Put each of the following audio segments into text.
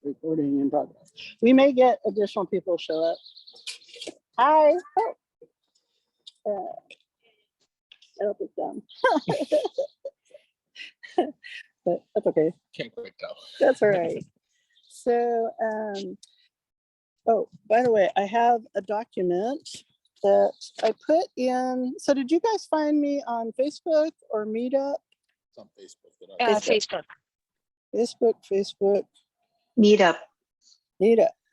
Recording in progress. We may get additional people show up. Hi. Oh. I hope it's done. But that's okay. Can't quite tell. That's all right. So, oh, by the way, I have a document that I put in. So did you guys find me on Facebook or Meetup? It's on Facebook. Facebook. Facebook. Meetup.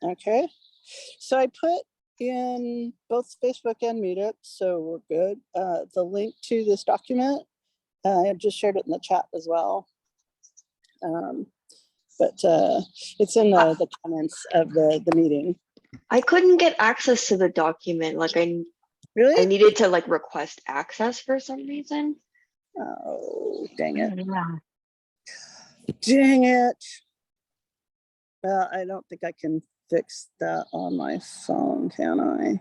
Okay. So I put in both Facebook and Meetup, so we're good. The link to this document, I just shared it in the chat as well. But it's in the comments of the meeting. I couldn't get access to the document. Like I needed to like request access for some reason. Oh, dang it. Yeah. Dang it. Well, I don't think I can fix that on my phone, can I?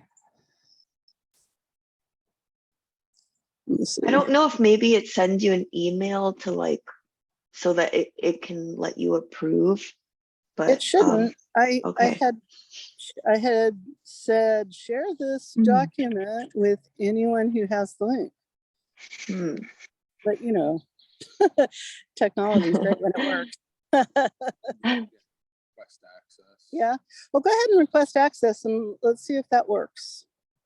Let me see. I don't know if maybe it sends you an email to like, so that it can let you approve, but it shouldn't. okay. I had said, share this document with anyone who has the link. But you know, technology is great when it works. Request access. Yeah. Well, go ahead and request access and let's see if that works.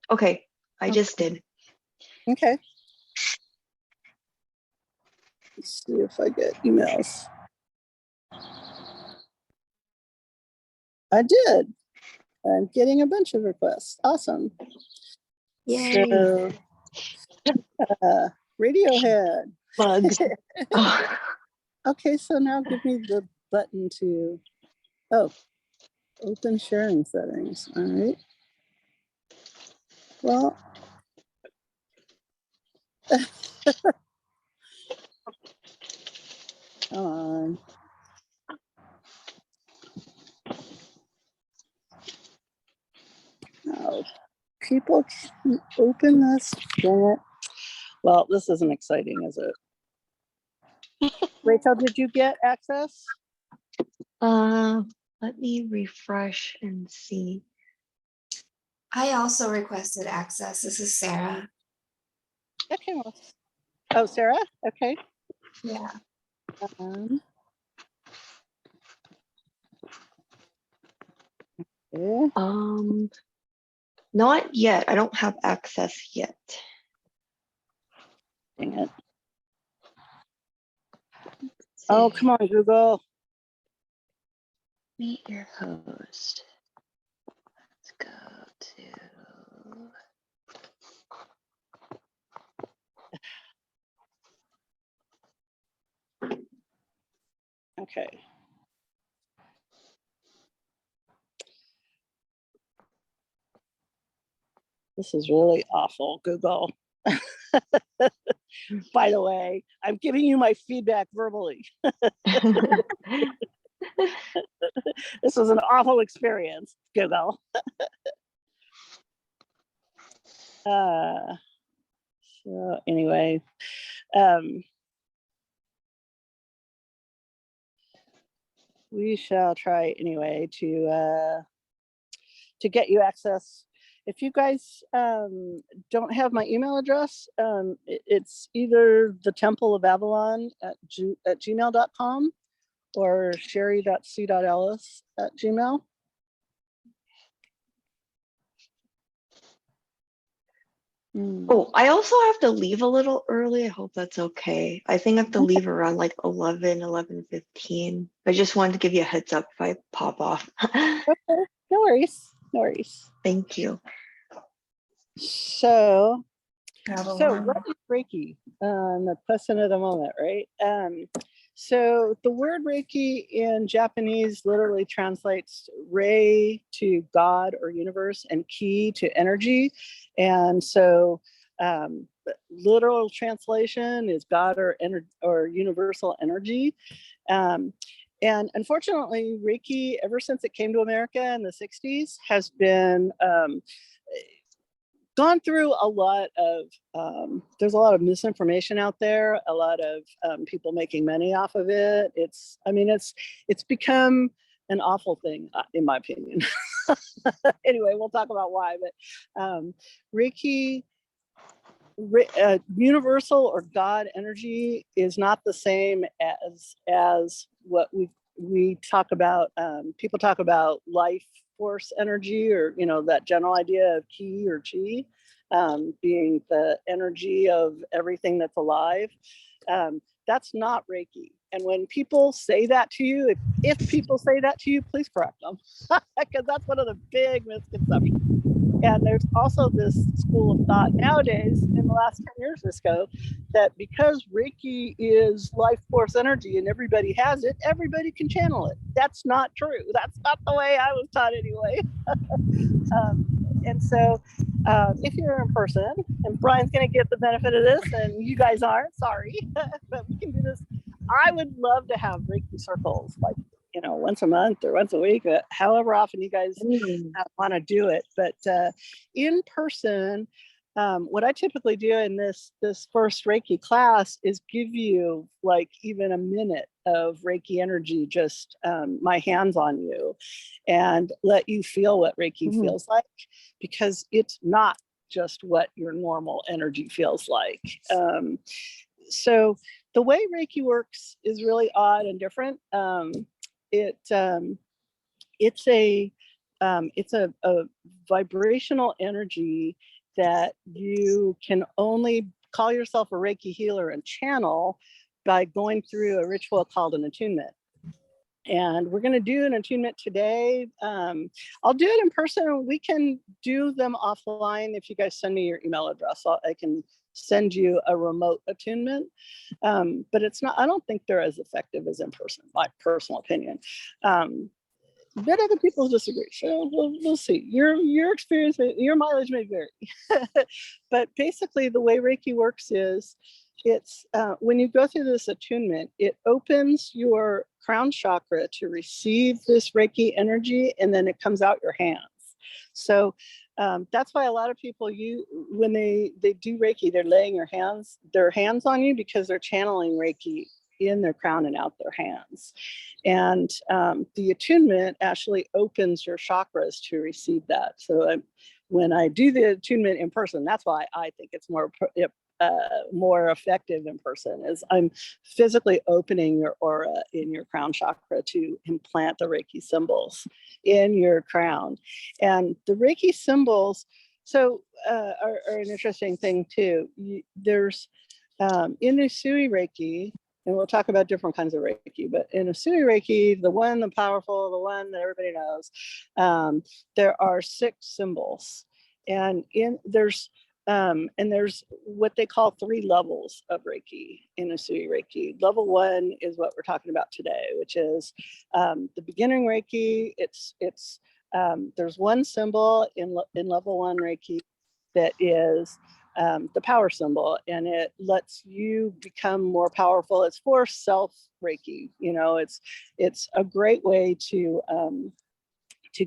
Okay. I just did. Okay. Let's see if I get emails. I did. I'm getting a bunch of requests. Awesome. Yay. So, Radiohead. Bugs. Okay, so now give me the button to, open sharing settings. All right. Well, come on. Oh, people can open this. Dang it. Well, this isn't exciting, is it? Rachel, did you get access? Let me refresh and see. I also requested access. This is Sarah. Okay. Well. Oh, Sarah? Okay. Yeah. Yeah. Not yet. I don't have access yet. Dang it. Oh, come on, Google. Meet your host. Let's go to. Okay. This is really awful, Google. By the way, I'm giving you my feedback verbally. This was an awful experience, Google. So anyway, we shall try anyway to get you access. If you guys don't have my email address, it's either the Temple of Avalon at gmail.com or Sheri.c.ellis@gmail. Oh, I also have to leave a little early. I hope that's okay. I think I have to leave around like 11:15. I just wanted to give you a heads up if I pop off. Okay, no worries. No worries. Thank you. So Avalon. what is Reiki? The question of the moment, right? So the word Reiki in Japanese literally translates Rei to God or universe and Ki to energy. And so literal translation is God or universal energy. And unfortunately, Reiki, ever since it came to America in the 60s, has been gone through a lot of, there's a lot of misinformation out there, a lot of people making money off of it. It's become an awful thing, in my opinion. Anyway, we'll talk about why, but Reiki, universal or God energy is not the same as what we talk about. People talk about life force energy, or that general idea of ki or chi, being the energy of everything that's alive. That's not Reiki. And when people say that to you, if people say that to you, please correct them, because that's one of the big misconceptions. And there's also this school of thought nowadays, in the last 10 years or so, that because Reiki is life force energy and everybody has it, everybody can channel it. That's not true. That's not the way I was taught anyway. And so if you're in person, and Brian's going to get the benefit of this, and you guys aren't, sorry, but we can do this. I would love to have Reiki circles, like, once a month or once a week, however often you guys want to do it. But in person, what I typically do in this first Reiki class is give you like even a minute of Reiki energy, just my hands on you, and let you feel what Reiki feels like, because it's not just what your normal energy feels like. So the way Reiki works is really odd and different. It's a vibrational energy that you can only call yourself a Reiki healer and channel by going through a ritual called an attunement. And we're going to do an attunement today. I'll do it in person. We can do them offline if you guys send me your email address. I can send you a remote attunement, but I don't think they're as effective as in person, my personal opinion. But other people disagree, so we'll see. Your experience, your mileage may vary. But basically the way Reiki works is, it's when you go through this attunement, it opens your crown chakra to receive this Reiki energy, and then it comes out your hands. So that's why a lot of people, when they do Reiki, they're laying their hands on you, because they're channeling Reiki in their crown and out their hands. And the attunement actually opens your chakras to receive that. So when I do the attunement in person, that's why I think it's more effective in person, is I'm physically opening your aura in your crown chakra to implant the Reiki symbols in your crown. And the Reiki symbols are an interesting thing too. There's in Usui Reiki, and we'll talk about different kinds of Reiki, but in Usui Reiki, the powerful, the one that everybody knows, there are 6 symbols. And there's what they call 3 levels of Reiki in Usui Reiki. Level 1 is what we're talking about today, which is the beginning Reiki. There's one symbol in level 1 Reiki that is the power symbol, and it lets you become more powerful. It's for self Reiki. It's a great way to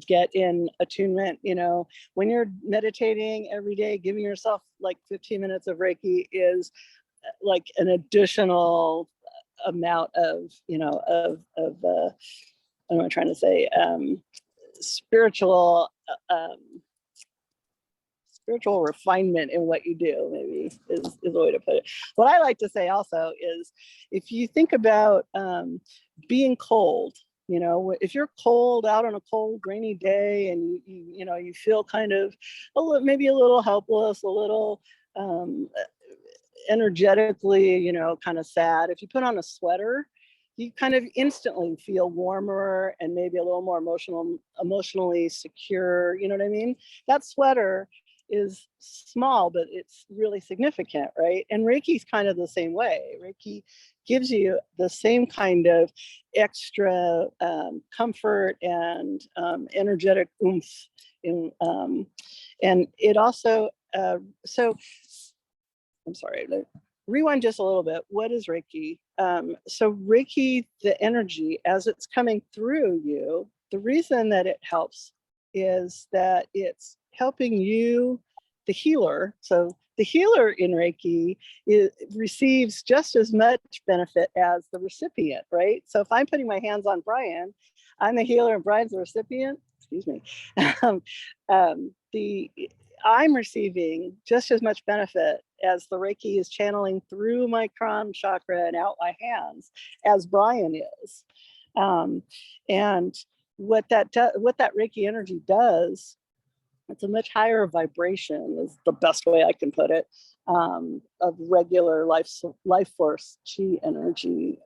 get in attunement. When you're meditating every day, giving yourself like 15 minutes of Reiki is like an additional amount of what am I trying to say, spiritual refinement in what you do, maybe is the way to put it. What I like to say also is, if you think about being cold, if you're cold out on a cold rainy day, and you feel kind of maybe a little helpless, a little energetically, kind of sad, if you put on a sweater, you kind of instantly feel warmer and maybe a little more emotionally secure. You know what I mean? That sweater is small, but it's really significant, right? And Reiki's kind of the same way. Reiki gives you the same kind of extra comfort and energetic oomph. And it also, so I'm sorry, rewind just a little bit. What is Reiki? So Reiki, the energy as it's coming through you, the reason that it helps is that it's helping you the healer. So the healer in Reiki receives just as much benefit as the recipient, right? So if I'm putting my hands on Brian, I'm the healer and Brian's the recipient. Excuse me. I'm receiving just as much benefit as the Reiki is channeling through my crown chakra and out my hands as Brian is. And what that Reiki energy does, it's a much higher vibration is the best way I can put it, of regular life force chi energy.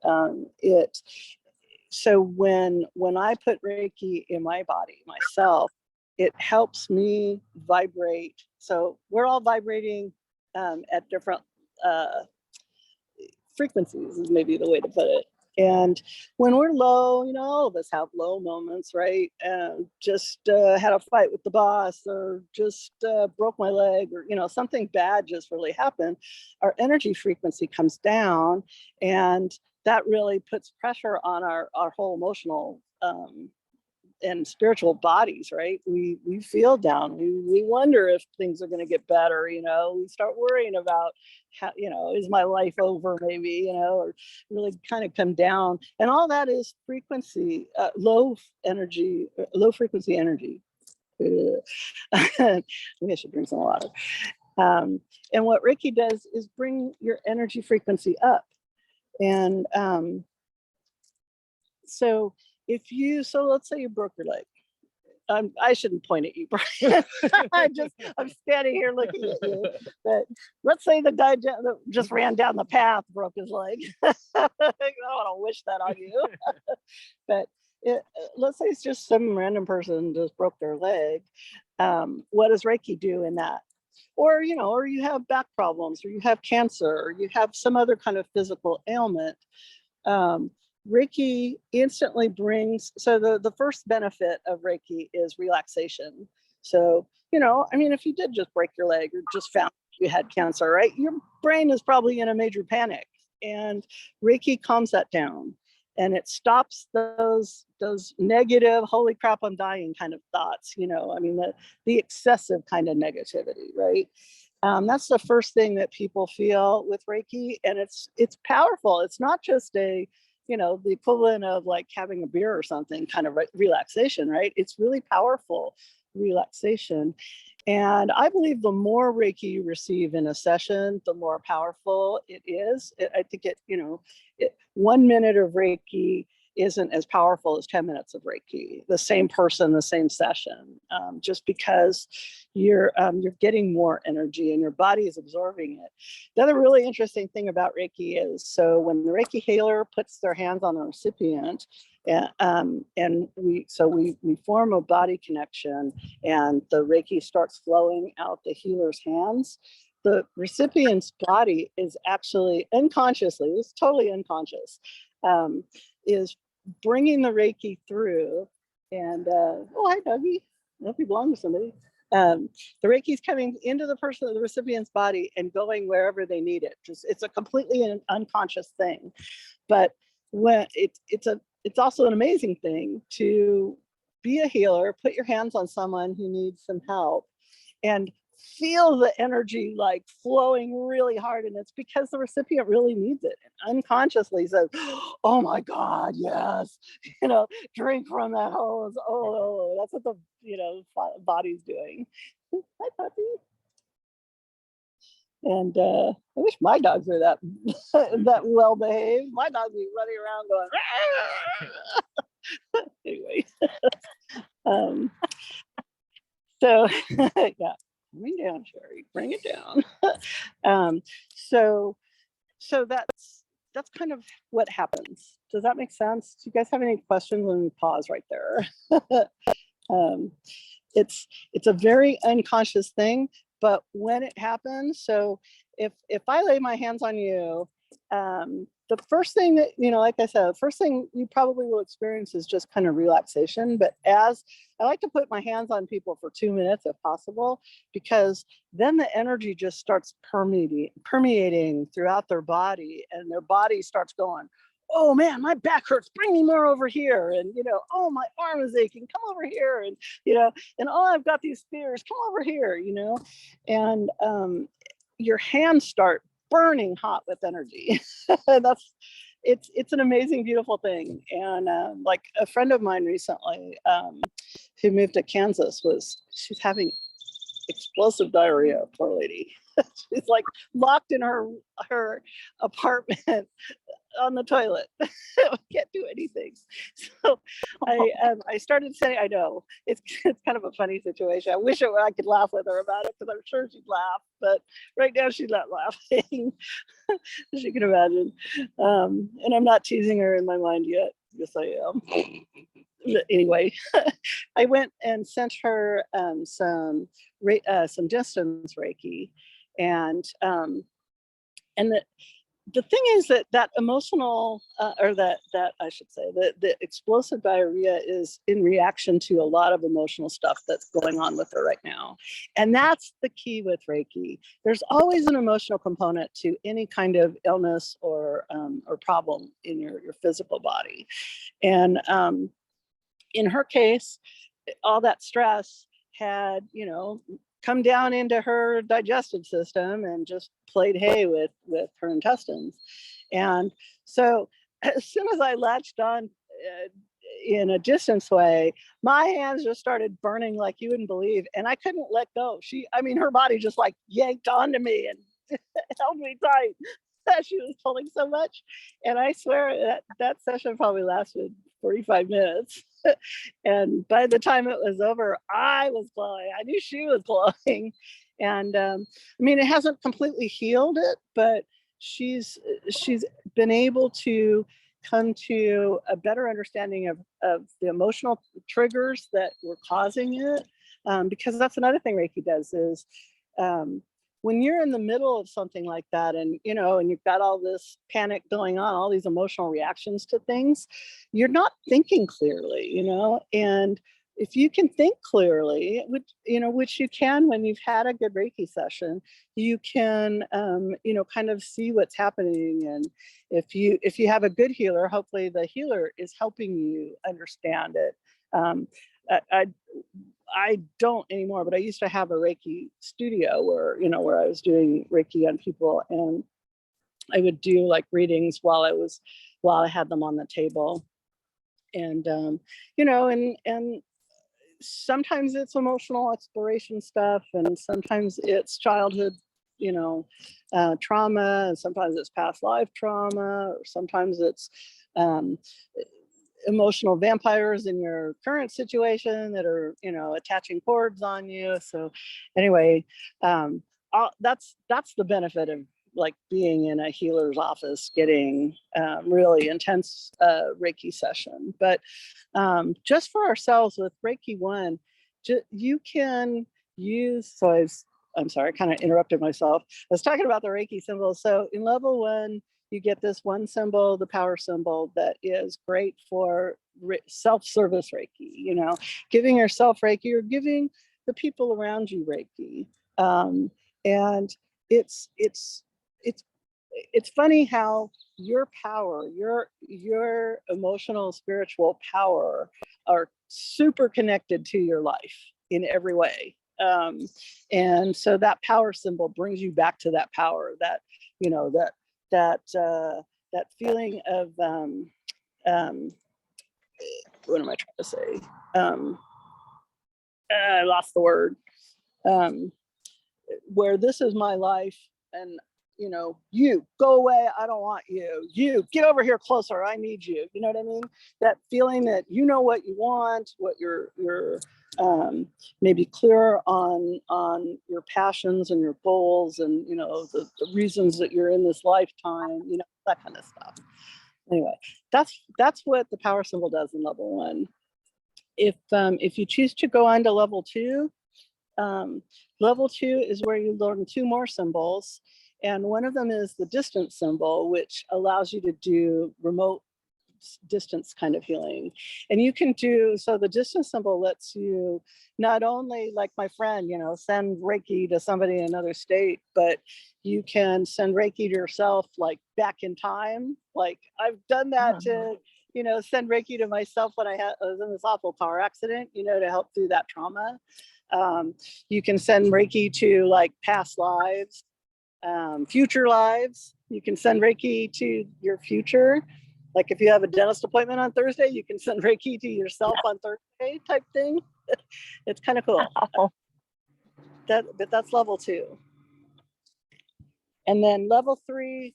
So when I put Reiki in my body myself, it helps me vibrate. So we're all vibrating at different frequencies is maybe the way to put it. And when we're low, all of us have low moments, right? Just had a fight with the boss, or just broke my leg, or something bad just really happened. Our energy frequency comes down, and that really puts pressure on our whole emotional and spiritual bodies, right? We feel down. We wonder if things are going to get better. We start worrying about how, is my life over maybe, or really kind of come down. And all that is frequency, low frequency energy. Maybe I should drink some water. And what Reiki does is bring your energy frequency up. And so let's say you broke your leg. I shouldn't point at you, Brian. I'm standing here looking at you. But let's say the guy that just ran down the path broke his leg. I don't want to wish that on you. But let's say it's just some random person just broke their leg. What does Reiki do in that? Or you have back problems, or you have cancer, or you have some other kind of physical ailment. Reiki instantly brings, so the first benefit of Reiki is relaxation. So, if you did just break your leg or just found you had cancer, right? Your brain is probably in a major panic, and Reiki calms that down, and it stops those negative, holy crap, I'm dying kind of thoughts, the excessive kind of negativity, right? That's the first thing that people feel with Reiki, and it's powerful. It's not just the equivalent of like having a beer or something kind of relaxation, right? It's really powerful relaxation. And I believe the more Reiki you receive in a session, the more powerful it is. I think 1 minute of Reiki isn't as powerful as 10 minutes of Reiki, the same person, the same session, just because you're getting more energy and your body is absorbing it. The other really interesting thing about Reiki is, so when the Reiki healer puts their hands on the recipient, and we form a body connection, and the Reiki starts flowing out the healer's hands, the recipient's body is actually unconsciously, it's totally unconscious, is bringing the Reiki through. And oh, hi Dougie, I hope you belong to somebody. The Reiki is coming into the recipient's body and going wherever they need it. It's a completely unconscious thing, but when it's also an amazing thing to be a healer, put your hands on someone who needs some help, and feel the energy like flowing really hard. And it's because the recipient really needs it, and unconsciously says, oh my God, yes, drink from that hose. Oh, that's what the body's doing. Hi puppy. And I wish my dogs were that that well behaved. My dogs be running around going anyway. So yeah, bring it down, Sheri, bring it down. So that's kind of what happens. Does that make sense? Do you guys have any questions? Let me pause right there. It's a very unconscious thing, but when it happens, so if I lay my hands on you, the first thing that, like I said, the first thing you probably will experience is just kind of relaxation. But as I like to put my hands on people for 2 minutes if possible, because then the energy just starts permeating throughout their body, and their body starts going, oh man, my back hurts, bring me more over here. And, you know, oh, my arm is aching, come over here. And, you know, and oh, I've got these fears, come over here, you know. And your hands start burning hot with energy. It's an amazing, beautiful thing. And like a friend of mine recently who moved to Kansas she's having explosive diarrhea, poor lady. She's like locked in her apartment on the toilet. Can't do anything. So I started saying, I know it's kind of a funny situation. I wish I could laugh with her about it because I'm sure she'd laugh, but right now she's not laughing, as you can imagine. And I'm not teasing her in my mind yet. Yes, I am. Anyway, I went and sent her some distance Reiki, and the thing is that emotional or that I should say the explosive diarrhea is in reaction to a lot of emotional stuff that's going on with her right now. And that's the key with Reiki. There's always an emotional component to any kind of illness or problem in your physical body. And in her case, all that stress had, you know, come down into her digestive system and just played hay with her intestines. And so as soon as I latched on in a distance way, my hands just started burning like you wouldn't believe. And I couldn't let go. Her body just like yanked onto me and held me tight. She was pulling so much. And I swear that session probably lasted 45 minutes. And by the time it was over, I was glowing. I knew she was glowing. And it hasn't completely healed it, but she's been able to come to a better understanding of the emotional triggers that were causing it. Because that's another thing Reiki does is when you're in the middle of something like that, and you've got all this panic going on, all these emotional reactions to things, you're not thinking clearly, and if you can think clearly, which you can when you've had a good Reiki session, you can, kind of see what's happening. And if you have a good healer, hopefully the healer is helping you understand it. I don't anymore, but I used to have a Reiki studio where I was doing Reiki on people, and I would do like readings while I had them on the table. And, and sometimes it's emotional exploration stuff, and sometimes it's childhood, trauma, and sometimes it's past life trauma, or sometimes it's, emotional vampires in your current situation that are, attaching cords on you. So anyway, that's the benefit of like being in a healer's office, getting really intense Reiki session. But just for ourselves with Reiki 1, you can use, I'm sorry, I kind of interrupted myself. I was talking about the Reiki symbols. So in level 1, you get this one symbol, the power symbol, that is great for self-service Reiki, giving yourself Reiki or giving the people around you Reiki. And it's funny how your power, your emotional, spiritual power are super connected to your life in every way. And so that power symbol brings you back to that power, that, that feeling of what am I trying to say? I lost the word. Where this is my life, and you go away, I don't want you. You get over here closer, I need you. You know what I mean? That feeling that what you want, what you're maybe clear on your passions and your goals, and the reasons that you're in this lifetime, that kind of stuff. Anyway, that's what the power symbol does in level 1. If you choose to go on to level 2, level 2 is where you learn 2 more symbols, and one of them is the distance symbol, which allows you to do remote distance kind of healing. And you can do, so the distance symbol lets you not only, like my friend, you know, send Reiki to somebody in another state, but you can send Reiki to yourself, like back in time. Like I've done that to, you know, send Reiki to myself when I was in this awful car accident, you know, to help through that trauma. You can send Reiki to like past lives, future lives. You can send Reiki to your future. Like if you have a dentist appointment on Thursday, you can send Reiki to yourself on Thursday type thing. It's kind of cool. But that's level 2. And then level 3,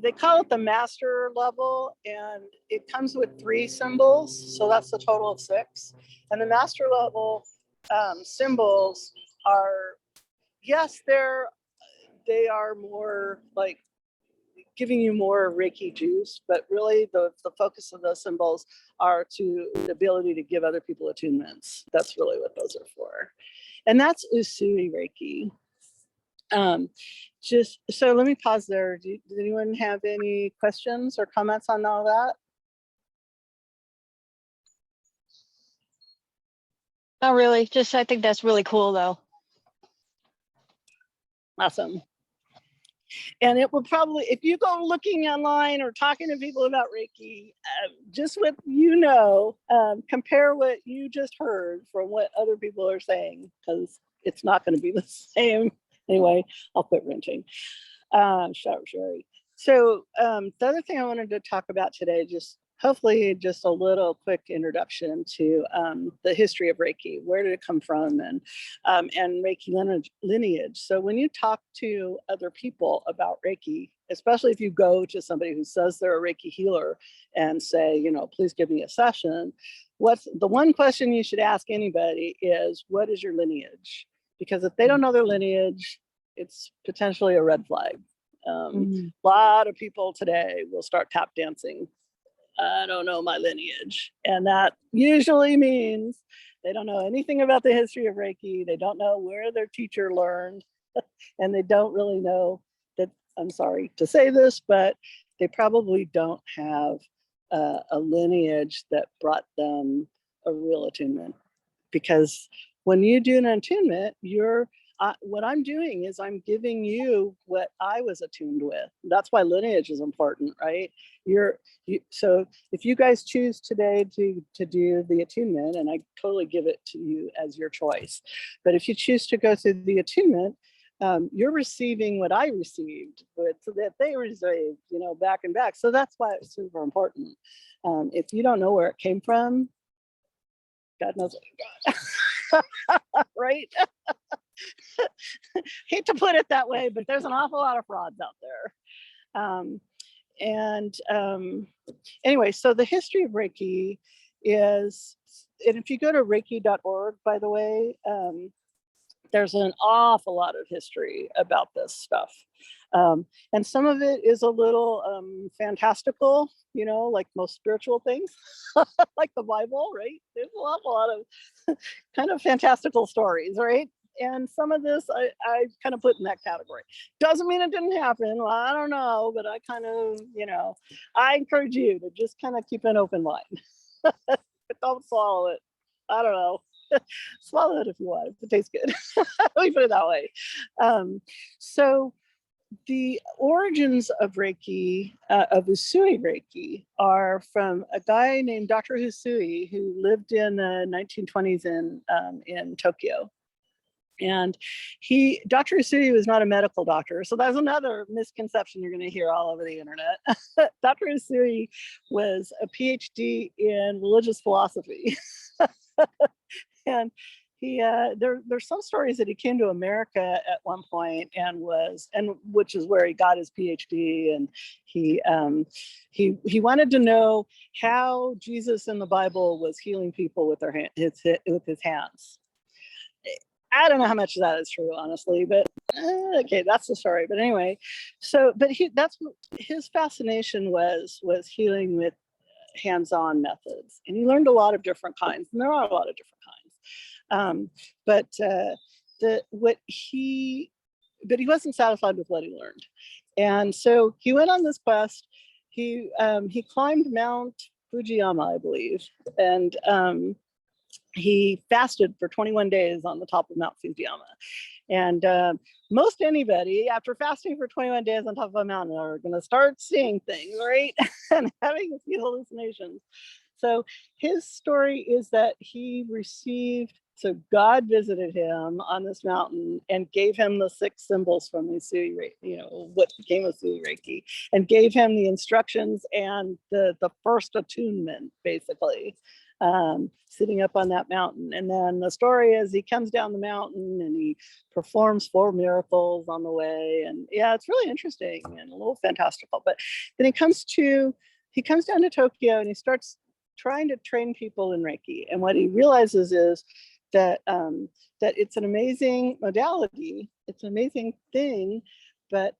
they call it the master level, and it comes with 3 symbols. So that's a total of 6. And the master level symbols are, yes, they are more like giving you more Reiki juice, but really the focus of those symbols are to the ability to give other people attunements. That's really what those are for. And that's Usui Reiki. Just so let me pause there. Does anyone have any questions or comments on all that? Not really. Just I think that's really cool though. Awesome. And it will probably, if you go looking online or talking to people about Reiki, just what you know, compare what you just heard from what other people are saying, because it's not going to be the same. Anyway, I'll quit ranting. Shout Sheri. So the other thing I wanted to talk about today, just hopefully just a little quick introduction to the history of Reiki. Where did it come from, and Reiki lineage. So when you talk to other people about Reiki, especially if you go to somebody who says they're a Reiki healer and say, you know, please give me a session, what's the one question you should ask anybody is, what is your lineage? Because if they don't know their lineage, it's potentially a red flag. A lot of people today will start tap dancing. I don't know my lineage. And that usually means they don't know anything about the history of Reiki. They don't know where their teacher learned. And they don't really know that, I'm sorry to say this, but they probably don't have a lineage that brought them a real attunement. Because when you do an attunement, what I'm doing is I'm giving you what I was attuned with. That's why lineage is important, right? So if you guys choose today to do the attunement, and I totally give it to you as your choice, but if you choose to go through the attunement, you're receiving what I received, so that they received, you know, back and back. So that's why it's super important. If you don't know where it came from, God knows what you got, right? Hate to put it that way, but there's an awful lot of frauds out there. Anyway, so the history of Reiki is, and if you go to reiki.org, by the way, there's an awful lot of history about this stuff. And some of it is a little fantastical, you know, like most spiritual things, like the Bible, right? There's an awful lot of kind of fantastical stories, right? And some of this I kind of put in that category. Doesn't mean it didn't happen. Well, I don't know, but I kind of, you know, I encourage you to just kind of keep an open mind. But don't swallow it. I don't know. Swallow it if you want. If it tastes good. Let me put it that way. So the origins of Reiki, of Usui Reiki, are from a guy named Dr. Usui who lived in the 1920s in Tokyo. And Dr. Usui was not a medical doctor. So that's another misconception you're going to hear all over the internet. Dr. Usui was a PhD in religious philosophy. And there's some stories that he came to America at one point and which is where he got his PhD. And he wanted to know how Jesus in the Bible was healing people with his hands. I don't know how much of that is true, honestly, but okay, that's the story. But anyway, but that's what his fascination was healing with hands-on methods, and he learned a lot of different kinds, and there are a lot of different kinds. But he wasn't satisfied with what he learned, and so he went on this quest. he climbed Mount Fujiyama, I believe, and he fasted for 21 days on the top of Mount Fujiyama. And most anybody, after fasting for 21 days on top of a mountain, are going to start seeing things, right? And having a few hallucinations. So his story is that he received, so God visited him on this mountain and gave him the 6 symbols from Usui Reiki, what became Usui Reiki, and gave him the instructions and the first attunement, basically, sitting up on that mountain. And then the story is he comes down the mountain and he performs 4 miracles on the way. And yeah, it's really interesting and a little fantastical. But then he comes down to Tokyo and he starts trying to train people in Reiki. And what he realizes is that it's an amazing modality, it's an amazing thing, but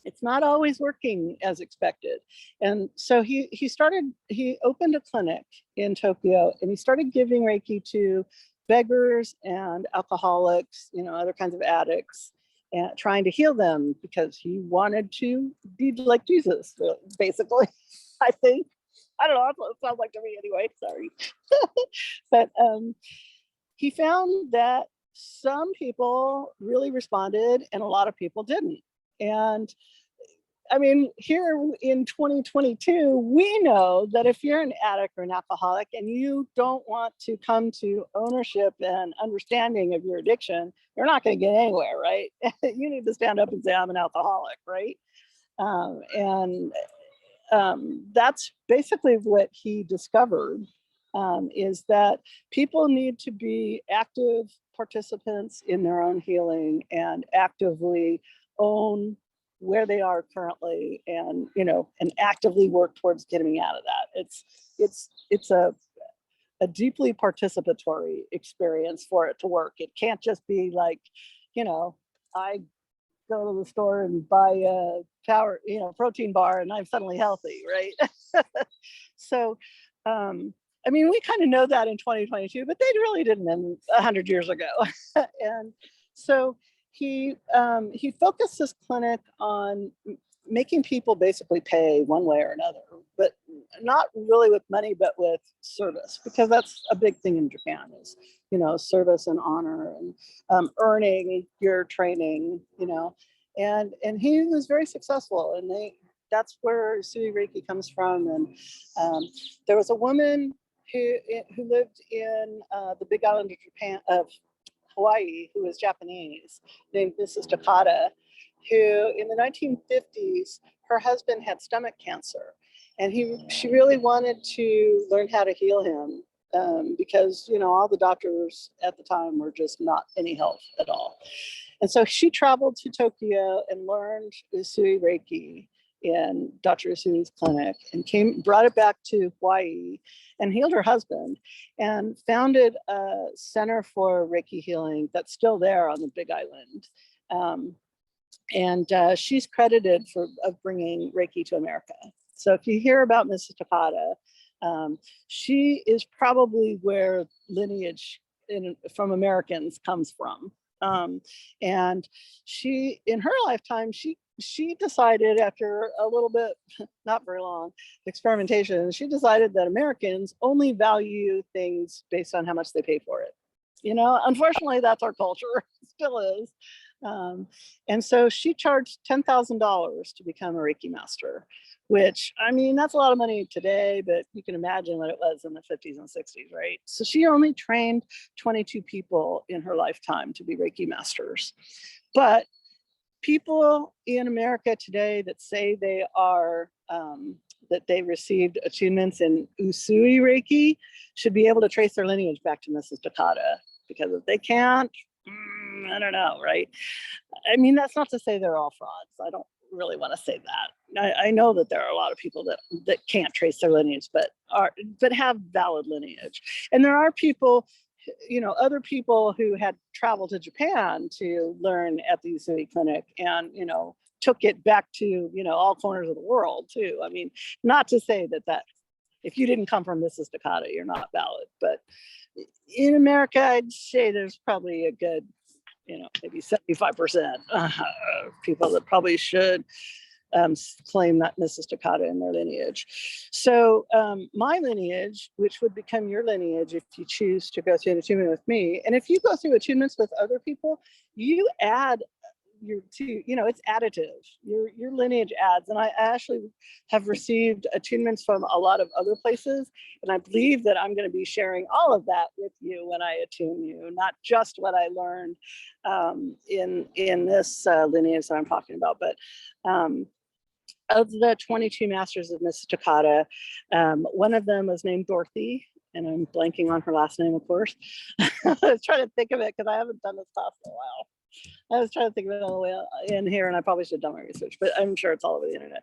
it's not always working as expected. And so he opened a clinic in Tokyo and he started giving Reiki to beggars and alcoholics, other kinds of addicts, and trying to heal them because he wanted to be like Jesus, basically, I think. I don't know, that's what it sounds like to me anyway, sorry. But he found that some people really responded and a lot of people didn't. And I mean, here in 2022, we know that if you're an addict or an alcoholic and you don't want to come to ownership and understanding of your addiction, you're not going to get anywhere, right? You need to stand up and say, I'm an alcoholic, right? That's basically what he discovered, is that people need to be active participants in their own healing and actively own where they are currently and actively work towards getting out of that. It's a deeply participatory experience for it to work. It can't just be like, I go to the store and buy a protein bar and I'm suddenly healthy, right? So, I mean, we kind of know that in 2022, but they really didn't 100 years ago. And so he focused this clinic on making people basically pay one way or another, but not really with money, but with service, because that's a big thing in Japan is, service and honor and earning your training, and he was very successful, and that's where Usui Reiki comes from. And there was a woman who lived in the Big Island of Hawaii, who was Japanese, named Mrs. Takata, who in the 1950s, her husband had stomach cancer, and she really wanted to learn how to heal him, because all the doctors at the time were just not any help at all. And so she traveled to Tokyo and learned Usui Reiki in Dr. Usui's clinic and brought it back to Hawaii and healed her husband and founded a center for Reiki healing that's still there on the Big Island. And she's credited of bringing Reiki to America. So if you hear about Mrs. Takata, she is probably where lineage from Americans comes from. And she, in her lifetime, she decided after a little bit, not very long, experimentation, she decided that Americans only value things based on how much they pay for it. Unfortunately, that's our culture, it still is. And so she charged $10,000 to become a Reiki master, which, I mean, that's a lot of money today, but you can imagine what it was in the 50s and 60s, right? So she only trained 22 people in her lifetime to be Reiki masters. But people in America today that say they are, that they received attunements in Usui Reiki should be able to trace their lineage back to Mrs. Takata, because if they can't, I don't know, right? I mean, that's not to say they're all frauds. I don't really want to say that. I know that there are a lot of people that can't trace their lineage, but have valid lineage. And there are people, other people who had traveled to Japan to learn at the Usui clinic and, took it back to, all corners of the world too. I mean, not to say that if you didn't come from Mrs. Takata, you're not valid, but in America, I'd say there's probably a good, maybe 75% people that probably should claim that Mrs. Takata in their lineage. So my lineage, which would become your lineage if you choose to go through an attunement with me, and if you go through attunements with other people, you add it's additive. Your lineage adds. And I actually have received attunements from a lot of other places, and I believe that I'm going to be sharing all of that with you when I attune you, not just what I learned in this lineage that I'm talking about, but of the 22 masters of Mrs. Takata, one of them was named Dorothy, and I'm blanking on her last name, of course. I was trying to think of it because I haven't done this class in a while. I was trying to think of it all the way in here, and I probably should have done my research, but I'm sure it's all over the internet.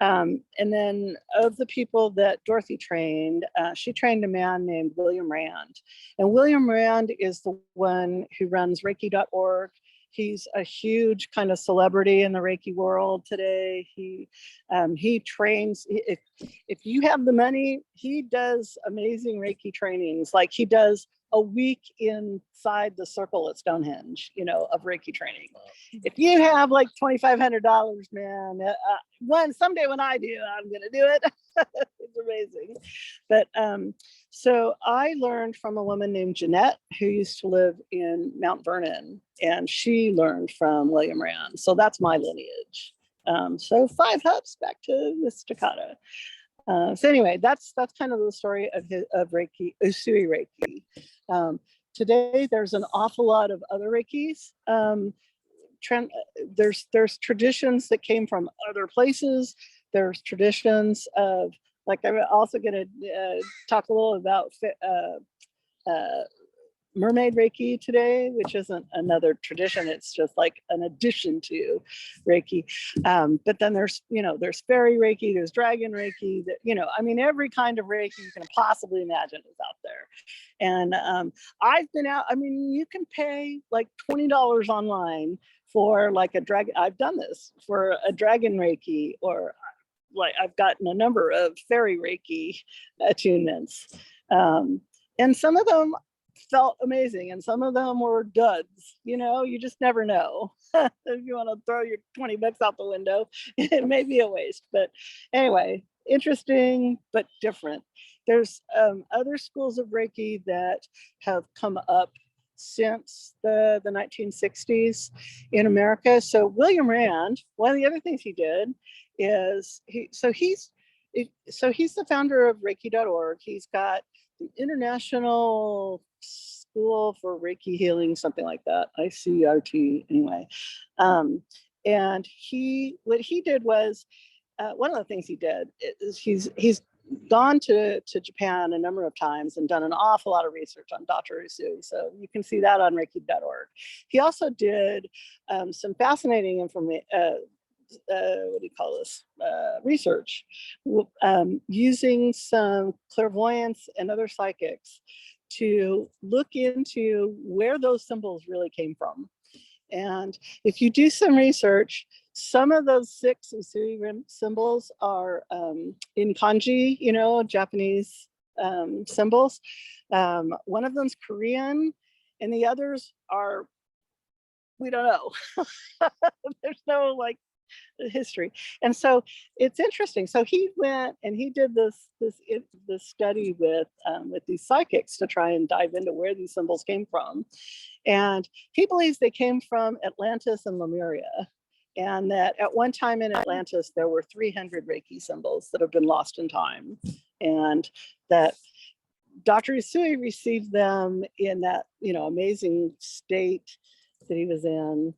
And then of the people that Dorothy trained, she trained a man named William Rand. And William Rand is the one who runs Reiki.org. He's a huge kind of celebrity in the Reiki world today. He trains, if you have the money, he does amazing Reiki trainings. Like he does a week inside the circle at Stonehenge, of Reiki training. If you have like $2,500, man, someday when I do, I'm gonna do it. It's amazing. But so I learned from a woman named Jeanette who used to live in Mount Vernon, and she learned from William Rand. So that's my lineage. So 5 hops back to Miss Takata. So anyway, that's kind of the story of Reiki, Usui Reiki. Today, there's an awful lot of other Reikis. There's traditions that came from other places. There's traditions of, like, I'm also going to talk a little about Mermaid Reiki today, which isn't another tradition. It's just like an addition to Reiki. But then there's Faery Reiki, there's Dragon Reiki, every kind of Reiki you can possibly imagine is out there. And I've been out, you can pay like $20 online for like a dragon. I've done this for a Dragon Reiki, or like I've gotten a number of Faery Reiki attunements. And some of them felt amazing, and some of them were duds. You just never know. If you want to throw your $20 out the window, it may be a waste. But anyway, interesting but different. There's other schools of Reiki that have come up since the 1960s in America. So William Rand, one of the other things he did is he's the founder of Reiki.org. He's got the International School for Reiki Healing, something like that, ICRT anyway. And what he did was, one of the things he did is he's gone to Japan a number of times and done an awful lot of research on Dr. Usui. So you can see that on Reiki.org. He also did some fascinating information, research using some clairvoyants and other psychics to look into where those symbols really came from. And if you do some research, some of those 6 Usui symbols are in kanji, Japanese symbols. One of them's Korean, and the others are, we don't know. There's no history. And so it's interesting. So he went and he did this study with these psychics to try and dive into where these symbols came from. And he believes they came from Atlantis and Lemuria. And that at one time in Atlantis, there were 300 Reiki symbols that have been lost in time. And that Dr. Usui received them in that, amazing state that he was in.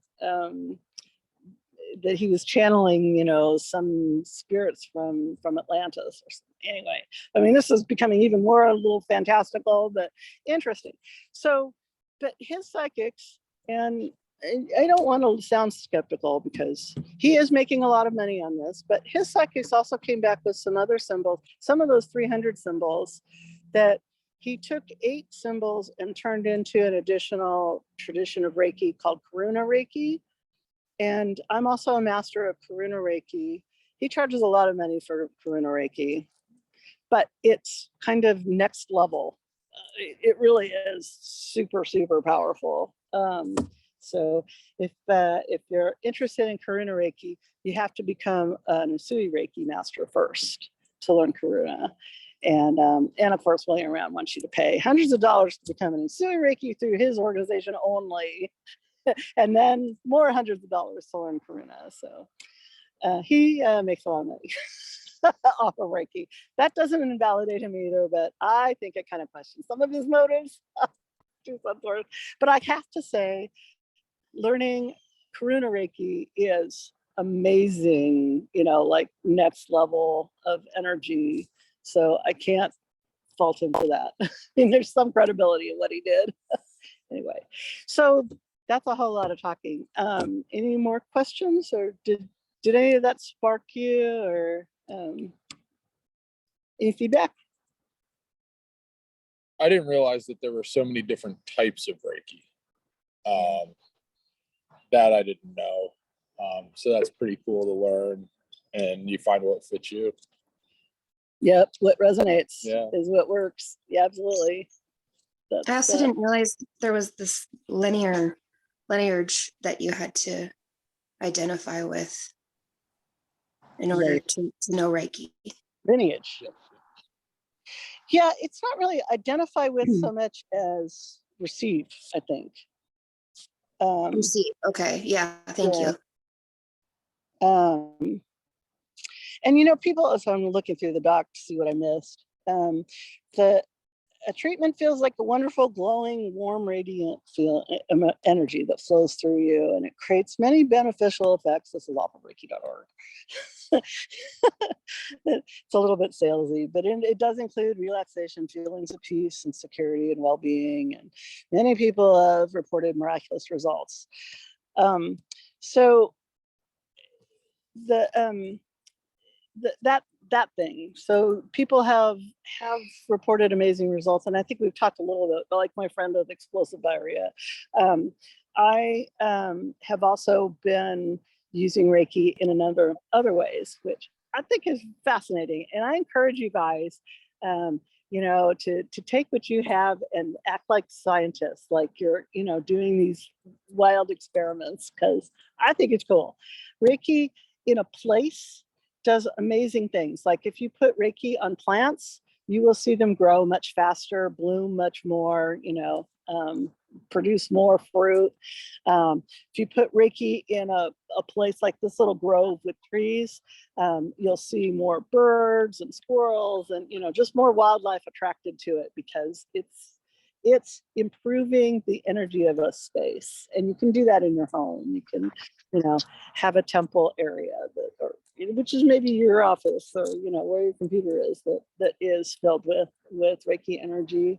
That he was channeling, some spirits from Atlantis. Anyway, this is becoming even more a little fantastical, but interesting. So, but his psychics, and I don't want to sound skeptical because he is making a lot of money on this, but his psychics also came back with some other symbols, some of those 300 symbols that he took 8 symbols and turned into an additional tradition of Reiki called Karuna Reiki. And I'm also a master of Karuna Reiki. He charges a lot of money for Karuna Reiki, but it's kind of next level. It really is super, super powerful. So if you're interested in Karuna Reiki, you have to become an Usui Reiki master first to learn Karuna. And of course, William Rand wants you to pay hundreds of dollars to become an Usui Reiki through his organization only, and then more hundreds of dollars to learn Karuna. So he makes a lot of money off of Reiki. That doesn't invalidate him either, but I think it kind of questions some of his motives to some sort. But I have to say, learning Karuna Reiki is amazing, you know, like next level of energy. So I can't fault him for that. I mean, there's some credibility in what he did. Anyway, so that's a whole lot of talking. Any more questions, or did any of that spark you, or any feedback? I didn't realize that there were so many different types of Reiki. That I didn't know. So that's pretty cool to learn, and you find what fits you. Yep, what resonates Yeah. is what works. Yeah, absolutely. I also didn't realize there was this lineage that you had to identify with in order Right. to know Reiki. Lineage. Yeah, it's not really identify with so much as receive, I think. Receive. Okay. Yeah. Thank Yeah. you. And you know, people, so I'm looking through the doc to see what I missed. A treatment feels like a wonderful, glowing, warm, radiant energy that flows through you, and it creates many beneficial effects. This is off of Reiki.org. It's a little bit salesy, but it does include relaxation, feelings of peace and security and well-being, and many people have reported miraculous results. So that thing. So people have reported amazing results, and I think we've talked a little bit, but like my friend with explosive diarrhea. I have also been using Reiki in a number of other ways, which I think is fascinating. And I encourage you guys, you know, to take what you have and act like scientists, like you're, you know, doing these wild experiments, because I think it's cool. Reiki in a place does amazing things. Like if you put Reiki on plants, you will see them grow much faster, bloom much more, you know, produce more fruit. If you put Reiki in a place like this little grove with trees, you'll see more birds and squirrels and, you know, just more wildlife attracted to it, because it's improving the energy of a space. And you can do that in your home. You can, you know, have a temple area which is maybe your office, or, you know, where your computer is, that is filled with Reiki energy.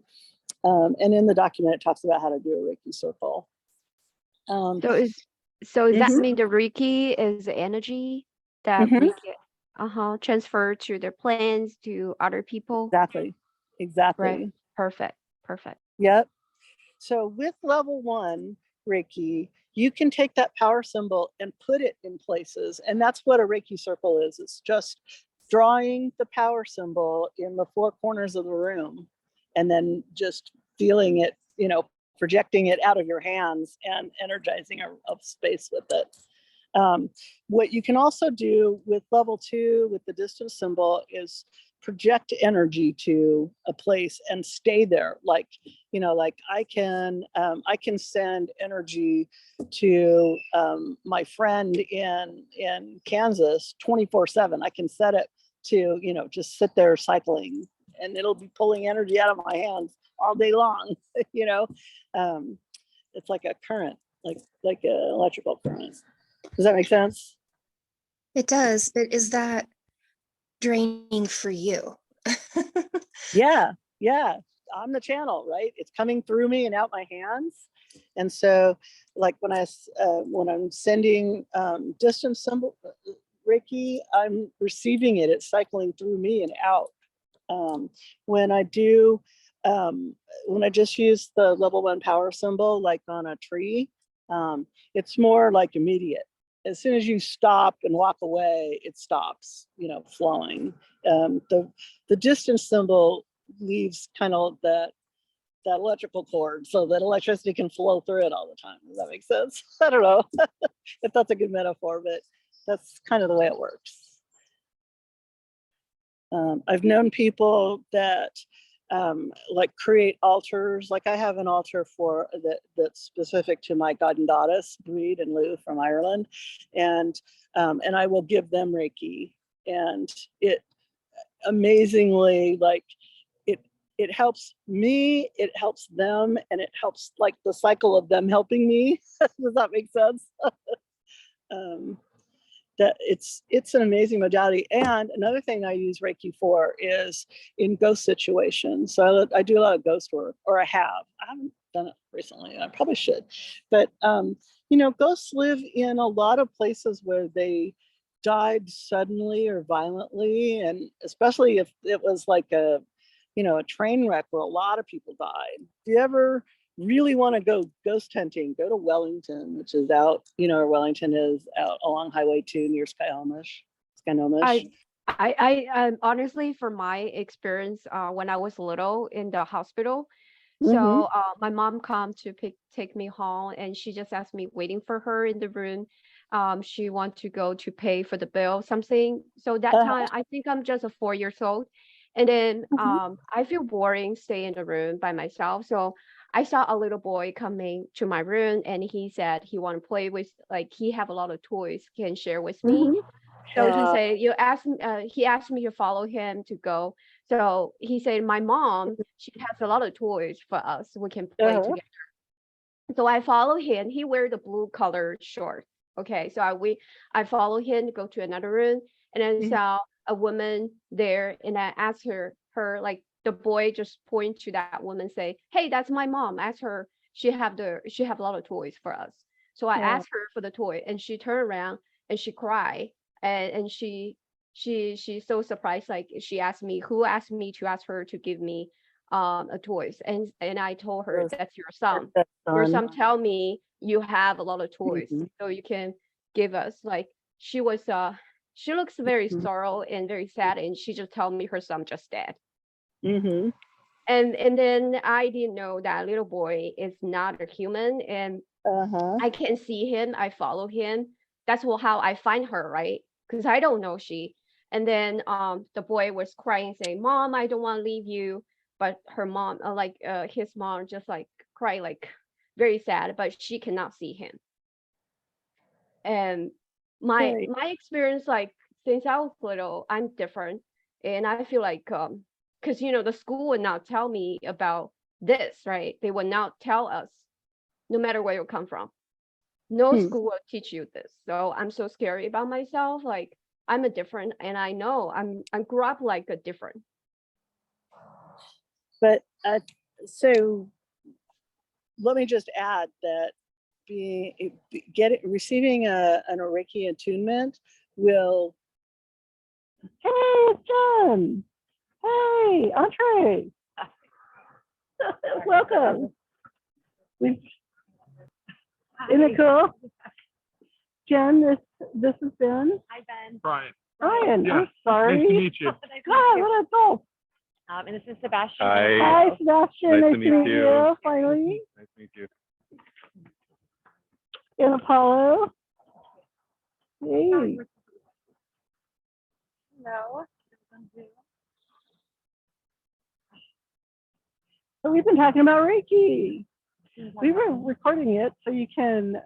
And in the document, it talks about how to do a Reiki circle. So does that Mhm. mean the Reiki is energy that we get transfer to the plants, to other people? Exactly. Right. Perfect. Yep. So with level 1 Reiki, you can take that power symbol and put it in places. And that's what a Reiki circle is. It's just drawing the power symbol in the 4 corners of the room, and then just feeling it, you know, projecting it out of your hands and energizing a space with it. What you can also do with level 2 with the distance symbol is project energy to a place and stay there. Like, you know, like I can send energy to my friend in Kansas 24/7. I can set it to, you know, just sit there cycling, and it'll be pulling energy out of my hands all day long. You know, it's like a current, like an electrical current. Does that make sense? It does, but is that draining for you? Yeah. I'm the channel, right? It's coming through me and out my hands. And so, like when I'm sending distance symbol Reiki, I'm receiving it. It's cycling through me and out. When I just use the level 1 power symbol, like on a tree, it's more like immediate. As soon as you stop and walk away, it stops, you know, flowing. The distance symbol leaves kind of that that electrical cord so that electricity can flow through it all the time. Does that make sense? I don't know if that's a good metaphor, but that's kind of the way it works. I've known people that like create altars. Like I have an altar for that's specific to my god and goddess, Breed and Lou from Ireland, and I will give them Reiki, and it amazingly, like, it helps me, it helps them, and it helps like the cycle of them helping me. Does that make sense? That it's an amazing modality. And another thing I use Reiki for is in ghost situations. So I do a lot of ghost work, or I haven't done it recently. I probably should. But you know, ghosts live in a lot of places where they died suddenly or violently, and especially if it was like a, you know, a train wreck where a lot of people died. If you ever really want to go ghost hunting, go to Wellington, which is out, you know, Wellington is out along Highway 2 near Skynomish. I honestly, from my experience, when I was little in the hospital, Mhm. so my mom come to take me home, and she just asked me waiting for her in the room. She want to go to pay for the bill, something. So that time, I think I'm just a 4 years old, and then I feel boring stay in the room by myself. So I saw a little boy coming to my room, and he said he want to play with, like, he have a lot of toys, can share with me. Mhm. So he said, he asked me to follow him to go. So he said, my mom, she has a lot of toys for us. We can play together. So I follow him. He wear the blue color short. Okay. So I follow him to go to another room, and then saw a woman there, and I asked her like, the boy just point to that woman, say, hey, that's my mom. Ask her, she have a lot of toys for us. So I asked her for the toy, and she turned around and she cried, and she's so surprised. Like, she asked me, who asked me to ask her to give me a toys, and I told her, that's your son. Your son tell me you have a lot of toys, so you can give us. Like, she looks very sorrow and very sad, and she just told me her son just dead. And then I didn't know that little boy is not a human, and I can see him. I follow him. That's how I find her, right? Because I don't know she. And then the boy was crying, saying, "Mom, I don't want to leave you." But her mom, his mom, just like cry, like very sad, but she cannot see him. And my experience, like, since I was little, I'm different, and I feel like because you know, the school would not tell me about this, right? They would not tell us, no matter where you come from. No school will teach you this. So I'm so scary about myself. Like, I'm a different, and I know I grew up like a different. But so let me just add that receiving a Reiki attunement will. Hey, it's Jen. Hey, entree. Welcome. Isn't it cool? Jen, this has been. Hi, Ben. Brian, Yeah, I'm sorry. Nice to meet you. God, what a dope. And this is Sebastian. Hi. Hi, Sebastian. Nice to meet you. Finally. Nice to meet you. And Apollo. Hey. No. So we've been talking about Reiki. We were recording it, so you can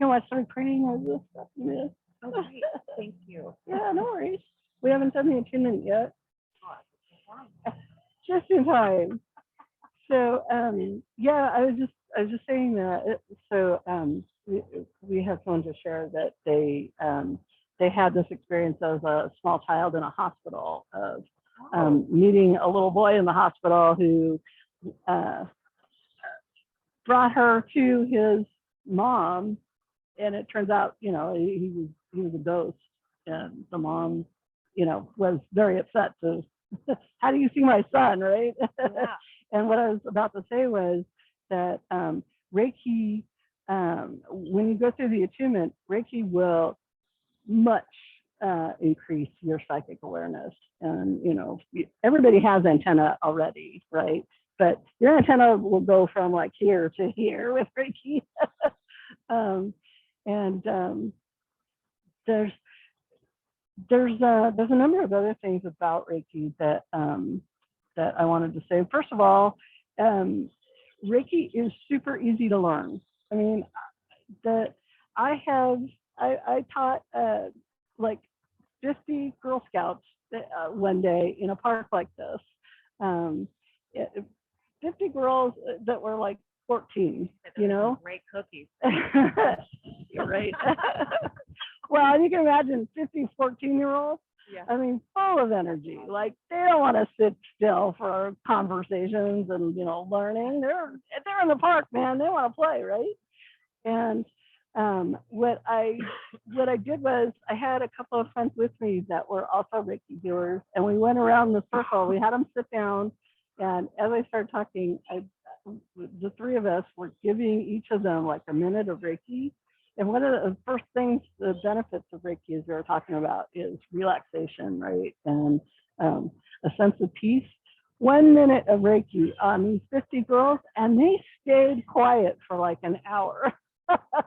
watch the recording of this stuff. Oh, great. Thank you. Yeah, no worries. We haven't done the attunement yet. Just in time. So yeah, I was just saying that. We have someone to share that they had this experience as a small child in a hospital of meeting a little boy in the hospital who brought her to his mom, and it turns out, you know, he was a ghost, and the mom, you know, was very upset. So, how do you see my son, right? Yeah. And what I was about to say was that Reiki, when you go through the attunement, Reiki will much increase your psychic awareness. And, you know, everybody has antenna already, right? but your antenna will go from like here to here with Reiki. There's a number of other things about Reiki that that I wanted to say. First of all, Reiki is super easy to learn. I mean, I taught like 50 Girl Scouts one day in a park like this. 50 girls that were like 14, you know? Great cookies. You're right. Well, you can imagine 50, 14-year-olds. Yeah. I mean, full of energy. Like they don't want to sit still for conversations and, you know, learning. They're in the park, man. They want to play, right? And what I did was I had a couple of friends with me that were also Reiki doers, and we went around the circle. We had them sit down, and as I started talking, the three of us were giving each of them like a minute of Reiki. And one of the first things, the benefits of Reiki, as we were talking about, is relaxation, right? And a sense of peace. 1 minute of Reiki on these 50 girls, and they stayed quiet for like an hour.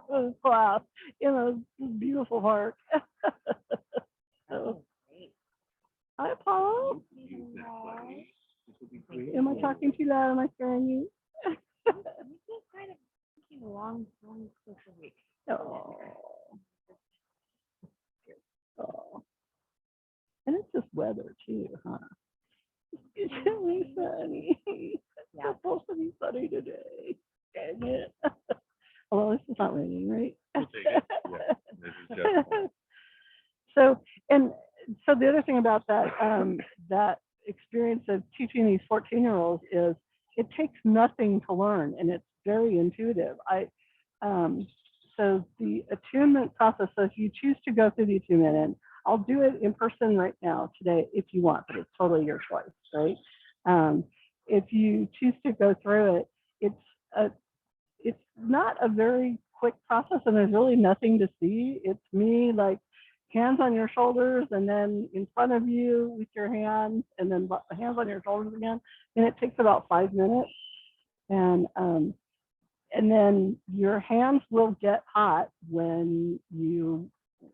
This class in a beautiful park. So, hi, Paul. Am I talking too loud? Am I scaring you? We just kind of taking a long social week. Oh. Oh. And it's just weather too, huh? It's really sunny. Yeah. It's supposed to be sunny today. Dang it. Well, this is not raining, right? We'll take it. Yeah, this is just fine. So the other thing about that that experience of teaching these 14-year-olds is it takes nothing to learn, and it's very intuitive. So the attunement process, so if you choose to go through the attunement, and I'll do it in person right now today if you want, but it's totally your choice, right? If you choose to go through it, it's not a very quick process, and there's really nothing to see. It's me like hands on your shoulders, and then in front of you with your hands, and then hands on your shoulders again. And it takes about 5 minutes. And then your hands will get hot when the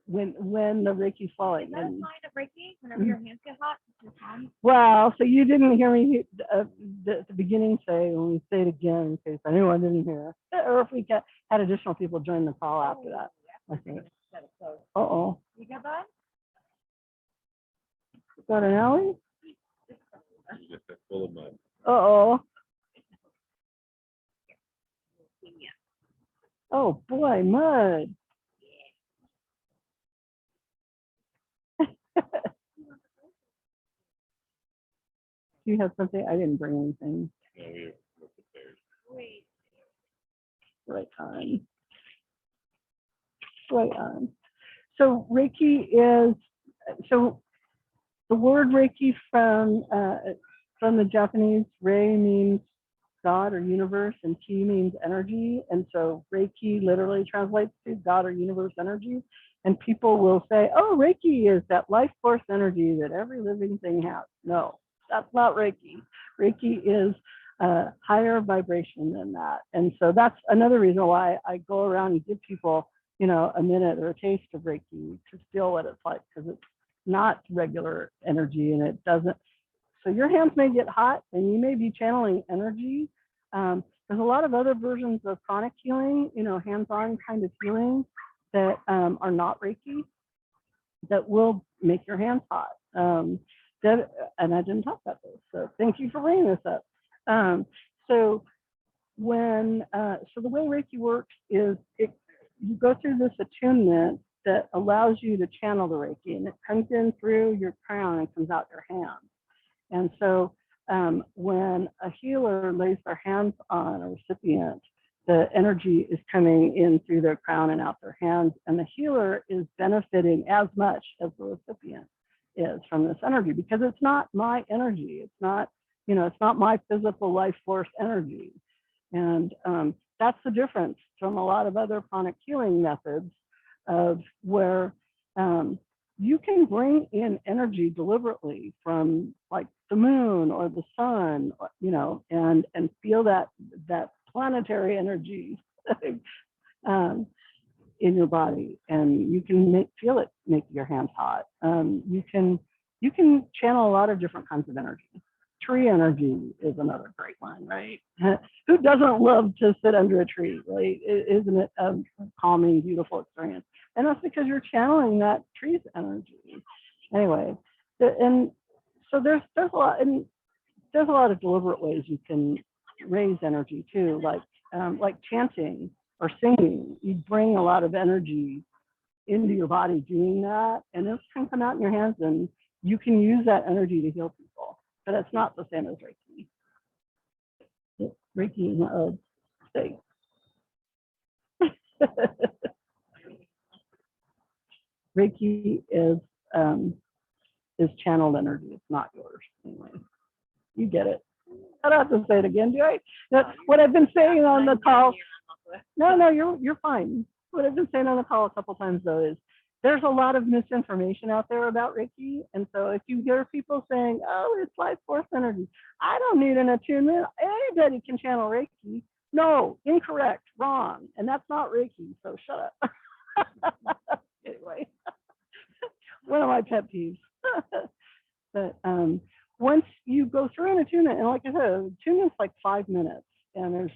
Reiki's flowing. Is that a sign of Reiki? Whenever your hands get hot, your palms? Well, so you didn't hear me at the beginning say, when we say it again, in case anyone didn't hear, or if we had additional people join the call after that. I think. Uh-oh. You got that? Got an alley? You get that full of mud. Uh-oh. Oh boy, mud. Do you have something? I didn't bring anything. No, we're prepared. Right on. Right on. So Reiki is, so the word Reiki from the Japanese, Rei means God or universe, and Ki means energy. And so Reiki literally translates to God or universe energy. And people will say, oh, Reiki is that life force energy that every living thing has. No, that's not Reiki. Reiki is a higher vibration than that. And so that's another reason why I go around and give people, you know, a minute or a taste of Reiki to feel what it's like, because it's not regular energy, and it doesn't. So your hands may get hot and you may be channeling energy. There's a lot of other versions of pranic healing, you know, hands-on kind of healing that are not Reiki that will make your hands hot. And I didn't talk about this, so thank you for bringing this up. So the way Reiki works is you go through this attunement that allows you to channel the Reiki, and it comes in through your crown and comes out your hands. And so when a healer lays their hands on a recipient, the energy is coming in through their crown and out their hands, and the healer is benefiting as much as the recipient is from this energy, because it's not my energy. It's not, you know, it's not my physical life force energy. And that's the difference from a lot of other pranic healing methods of where you can bring in energy deliberately from like the moon or the sun, you know, and feel that planetary energy in your body, and you can feel it make your hands hot. You can channel a lot of different kinds of energy. Tree energy is another great one, right? Who doesn't love to sit under a tree, right? Isn't it a calming, beautiful experience? And that's because you're channeling that tree's energy. Anyway, and so there's a lot, and there's a lot of deliberate ways you can raise energy too, like chanting or singing. You bring a lot of energy into your body doing that, and it can come out in your hands, and you can use that energy to heal people. But it's not the same as Reiki. Reiki is not a state. Reiki is channeled energy. It's not yours anyway. You get it. I don't have to say it again, do I? That's what I've been saying on the call. No, you're fine. What I've been saying on the call a couple times though is there's a lot of misinformation out there about Reiki. And so if you hear people saying, oh, it's life force energy, I don't need an attunement. Anybody can channel Reiki. No, incorrect, wrong. And that's not Reiki, so shut up. Anyway, one of my pet peeves. But once you go through an attunement, and like I said, attunement's like 5 minutes, and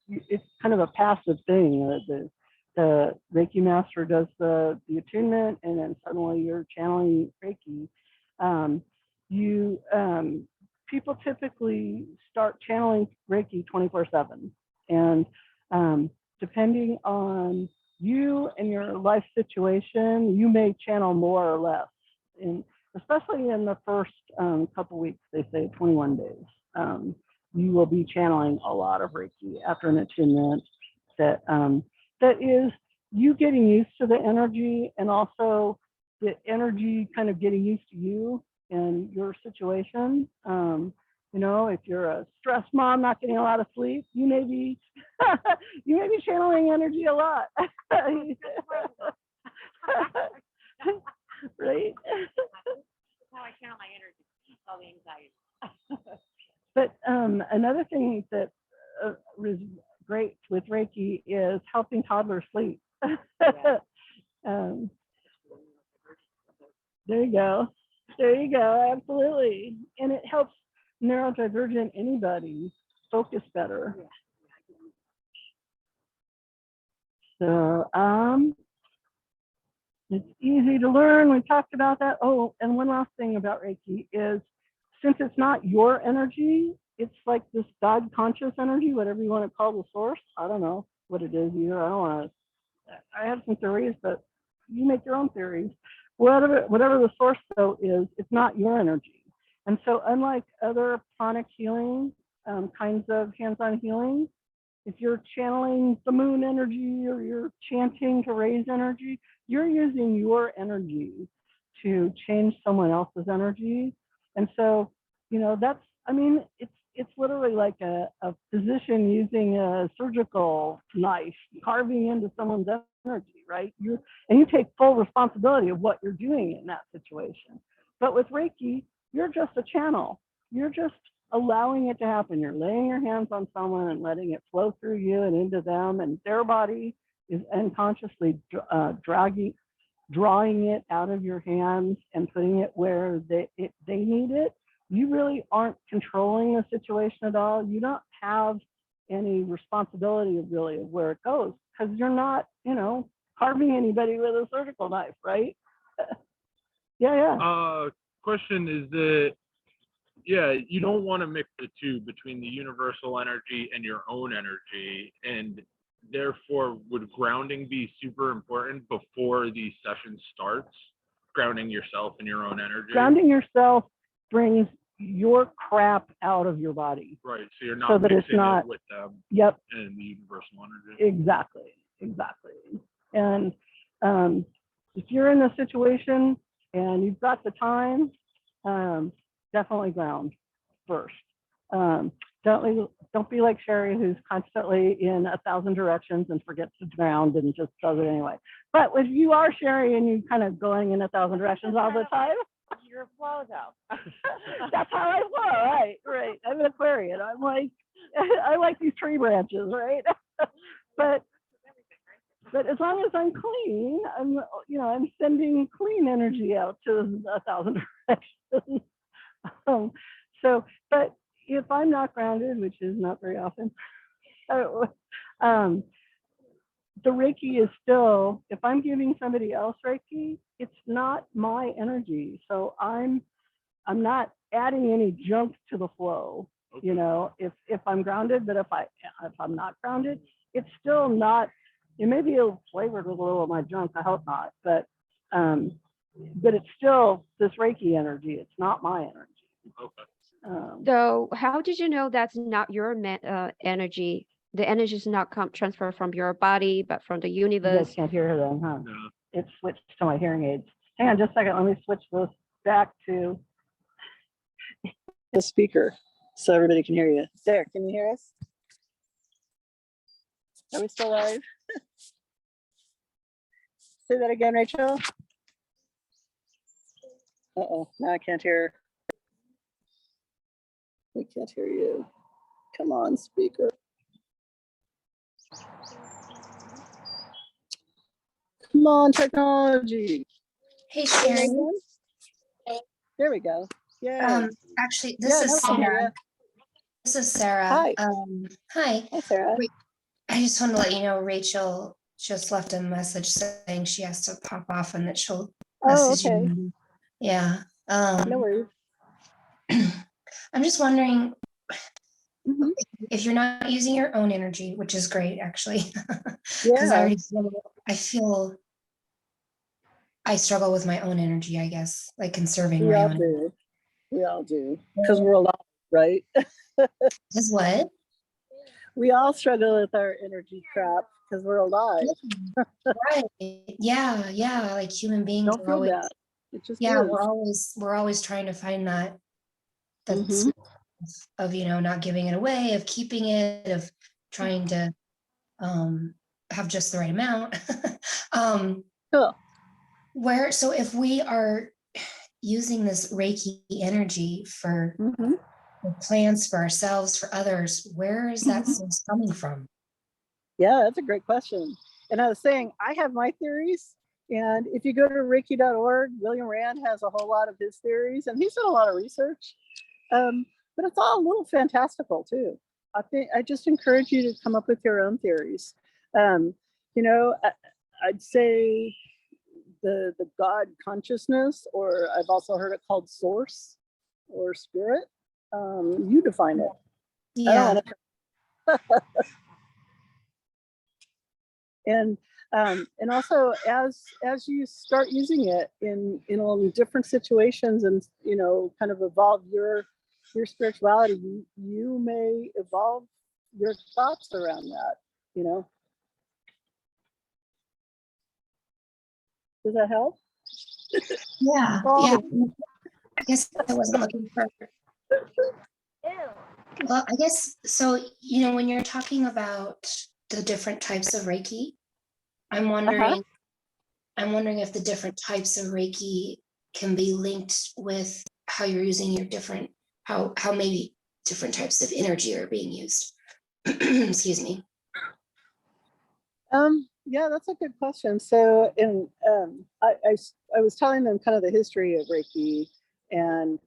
it's kind of a passive thing. The Reiki master does the attunement, and then suddenly you're channeling Reiki. People typically start channeling Reiki 24/7, and depending on you and your life situation, you may channel more or less. And especially in the first couple weeks, they say 21 days, you will be channeling a lot of Reiki after an attunement that is you getting used to the energy, and also the energy kind of getting used to you and your situation. You know, if you're a stressed mom not getting a lot of sleep, you may be channeling energy a lot. Right? That's how I channel my energy, all the anxiety. But another thing that was great with Reiki is helping toddlers sleep. There you go. Absolutely. And it helps neurodivergent anybody focus better. So it's easy to learn. We talked about that. Oh, and one last thing about Reiki is, since it's not your energy, it's like this God conscious energy, whatever you want to call the source. I don't know what it is either. I have some theories, but you make your own theories. Whatever the source though is, it's not your energy. And so unlike other pranic healing kinds of hands-on healing, if you're channeling the moon energy or you're chanting to raise energy, you're using your energy to change someone else's energy. And so, you know, it's literally like a physician using a surgical knife, carving into someone's energy, right? You take full responsibility of what you're doing in that situation. But with Reiki, you're just a channel. You're just allowing it to happen. You're laying your hands on someone and letting it flow through you and into them, and their body is unconsciously drawing it out of your hands and putting it where they need it. You really aren't controlling the situation at all. You don't have any responsibility of where it goes, because you're not, carving anybody with a surgical knife, right? Yeah. Question is that, you don't want to mix the two between the universal energy and your own energy, and therefore would grounding be super important before the session starts? Grounding yourself in your own energy? Grounding yourself brings your crap out of your body. Right, so you're not so that mixing it's not, it with them. Yep. And the universal energy. Exactly. And if you're in a situation and you've got the time, definitely ground first. don't be like Sheri, who's constantly in 1,000 directions and forgets to ground and just does it anyway. But if you are Sheri and you kind of going in 1,000 directions all the time, Your flow though. that's how I flow, right. I'm an Aquarian. I'm like, I like these tree branches, right? but as long as I'm clean, I'm sending clean energy out to 1,000 directions. But if I'm not grounded, which is not very often, the Reiki is still, if I'm giving somebody else Reiki, it's not my energy. So I'm not adding any junk to the flow. Okay. You know, if I'm grounded, but if I'm not grounded, it's still not. It may be flavored with a little of my junk. I hope not, but it's still this Reiki energy. It's not my energy. Okay. So how did you know that's not your energy? The energy is not transferred from your body, but from the You universe. guys can't hear her then, huh? No. It switched to my hearing aids. Hang on just a second. Let me switch this back to the speaker so everybody can hear you. There, can you hear us? Are we still live? Say that again, Rachel. Uh-oh, now I can't hear. We can't hear you. Come on, speaker. Come on, technology. Hey, Sheri. There we go. Yeah. Actually, this is no, Sarah. This is Sarah. Hi. Hi. Hi, Sarah. I just want to let you know Rachel just left a message saying she has to pop off and that she'll message okay. you. Yeah. No worries. I'm just wondering Mhm. if you're not using your own energy, which is great actually. Because Yeah. I struggle with my own energy, I guess, like conserving We my all own. do. We all do. Because we're alive, right? Is what? We all struggle with our energy trap because we're alive. Right. Yeah. Like human beings Don't are feel always, bad. It just yeah, is. we're always trying to find that Mhm. of not giving it away, of keeping it, of trying to have just the right amount. Cool. So if we are using this Reiki energy for Mhm. plants, for ourselves, for others, where is that source coming from? Yeah, that's a great question. And I was saying, I have my theories. And if you go to Reiki.org, William Rand has a whole lot of his theories, and he's done a lot of research. But it's all a little fantastical too. I just encourage you to come up with your own theories. I'd say the God consciousness, or I've also heard it called source or spirit. You define it. Yeah. And also as you start using it in different situations and kind of evolve your spirituality, you may evolve your thoughts around that. Does that help? Yeah. I guess I wasn't looking for. Well, I guess so. When you're talking about the different types of Reiki, I'm wondering if the different types of Reiki can be linked with how you're using your different, how maybe different types of energy are being used. Excuse me. Yeah, that's a good question. So I was telling them kind of the history of Reiki, and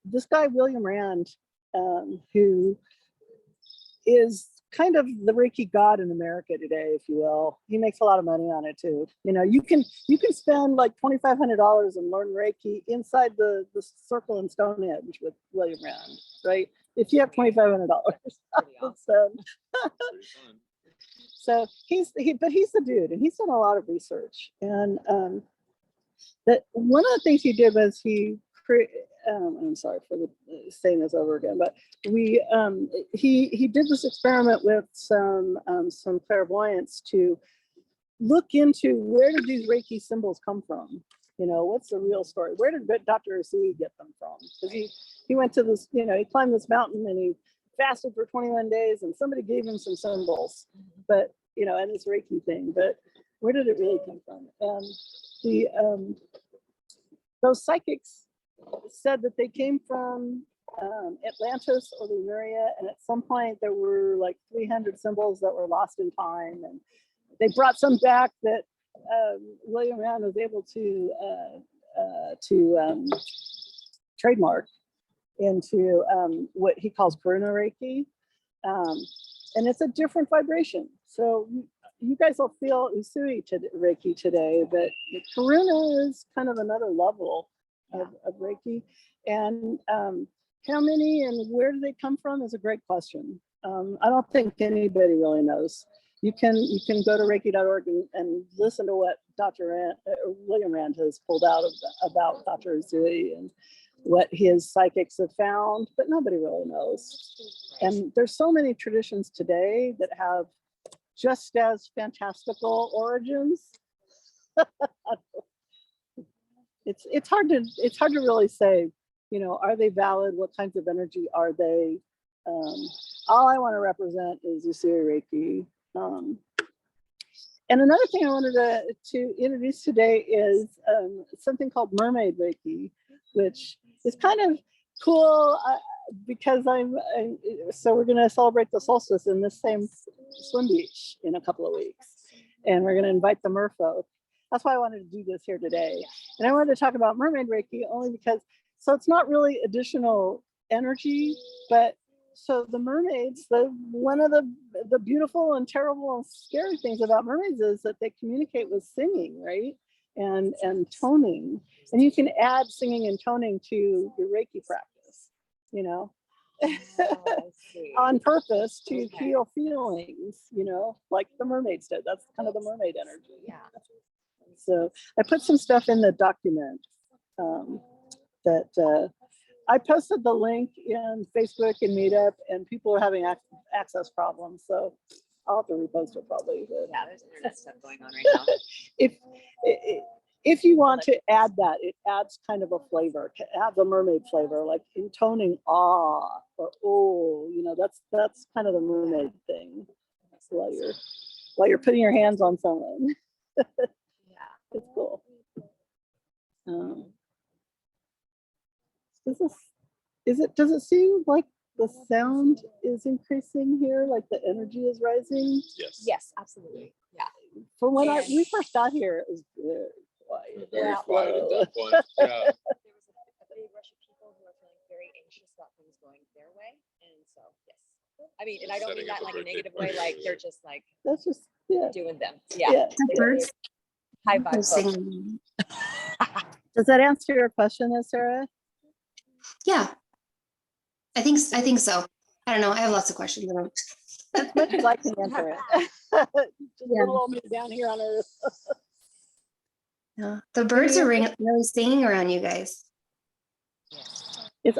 this guy William Rand, who is kind of the Reiki god in America today, if you will. He makes a lot of money on it too. You can spend like $2,500 and learn Reiki inside the circle in Stonehenge with William Rand, right? If you have $2,500. So he's the dude, and he's done a lot of research. And that one of the things he did was I'm sorry for saying this over again, but he did this experiment with some clairvoyants to look into where did these Reiki symbols come from, You know, what's the real story? Where did Dr. Usui get them from? Because he went to this, you know, he climbed this mountain and he fasted for 21 days and somebody gave him some symbols, but, you know, and this Reiki thing, but where did it really come from? And those psychics said that they came from Atlantis or Lemuria, and at some point there were like 300 symbols that were lost in time, and they brought some back that William Rand was able to trademark into what he calls Karuna Reiki, and it's a different vibration. So you guys will feel Usui Reiki today, but Karuna is kind of another level of Reiki. And how many and where do they come from is a great question. I don't think anybody really knows. You can go to Reiki.org and listen to what William Rand has pulled out about Dr. Usui and what his psychics have found, but nobody really knows. And there's so many traditions today that have just as fantastical origins. It's hard to really say, you know, are they valid? What kinds of energy are they? All I want to represent is Usui Reiki. And another thing I wanted to introduce today is something called Mermaid Reiki, which is kind of cool because so we're going to celebrate the solstice in this same swim beach in a couple of weeks, and we're going to invite the merfolk. That's why I wanted to do this here today. And I wanted to talk about Mermaid Reiki only because, so it's not really additional energy, but so the mermaids, one of the beautiful and terrible and scary things about mermaids is that they communicate with singing, right? And toning. And you can add singing and toning to your Reiki practice, you know, on purpose to heal feelings, you know, like the mermaids did. That's kind of the mermaid energy. Yeah. So I put some stuff in the document that I posted the link in Facebook and Meetup, and people are having access problems. So I'll have to repost it probably. Yeah, there's internet stuff going on right now. If you want to add that, it adds kind of a flavor, to add the mermaid flavor, like intoning ah or oh, you know, that's kind of the mermaid thing. While you're putting your hands on someone. Yeah, it's cool. Does it seem like the sound is increasing here, like the energy is rising? Yes. yes, absolutely. Yeah. From when we first got here, it was very quiet. Very and quiet at slow. that point. Yeah. There was a big rush of people who are feeling very anxious about things going their way. And so, yes. I mean, and I don't mean Setting up that a like a birthday negative way, party. like they're just like That's just, yeah. doing them. Yeah. Yeah. The birds High are vibe. folks. singing. Does that answer your question, Sarah? Yeah, I think so. I don't know. I have lots of questions. I don't. As much as I can answer it. Just Yeah. little old me down here on earth. Yeah. The birds are really singing around you guys.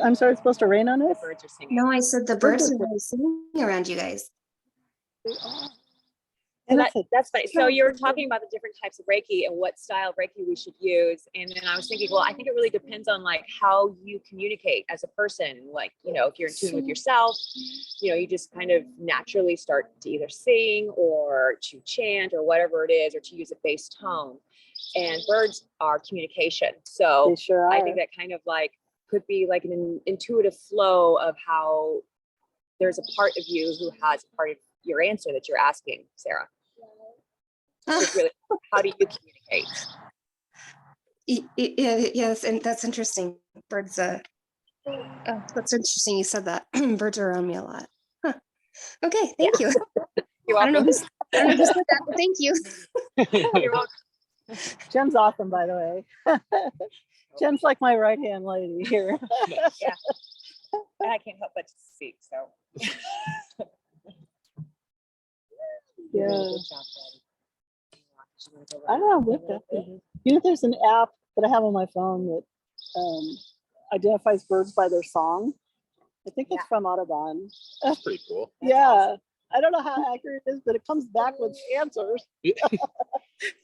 I'm sorry, it's supposed to rain on The us? birds are singing. No, I said the Birds birds are are really singing around you guys. So And that's funny. So you were talking about the different types of Reiki and what style of Reiki we should use. And then I was thinking, well, I think it really depends on like how you communicate as a person. Like, you know, if you're in tune with yourself, you know, you just kind of naturally start to either sing or to chant or whatever it is, or to use a bass tone. And birds are communication. So they sure are. I think that kind of like could be like an intuitive flow of how there's a part of you who has a part of your answer that you're asking, Sarah. Just really, how do you communicate? Yes, and that's interesting. Birds. That's interesting. You said that. Birds are around me a lot. Huh. Okay, thank you. You're I don't know welcome. who said that, but thank you. You're welcome. Jen's awesome, by the way. Jen's like my right-hand lady here. Yeah. And I can't help but to speak, so. Yeah. Good job, I don't know what that is. You know, there's an app that I have on my phone that identifies birds by their song. I think it's from Audubon. That's pretty cool. Yeah. I don't know how accurate it is, but it comes back with answers.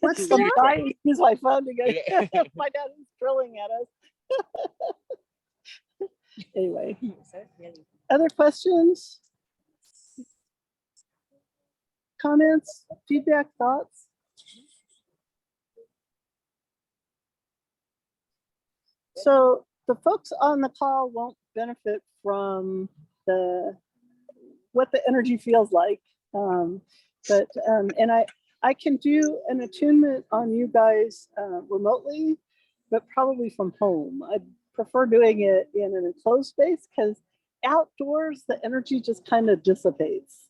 What's I'm that? trying to use my phone to go. Yeah. My dad is drilling at us. Anyway, other questions, comments, feedback, thoughts? So the folks on the call won't benefit from what the energy feels like, and I can do an attunement on you guys remotely, but probably from home. I prefer doing it in an enclosed space because outdoors the energy just kind of dissipates,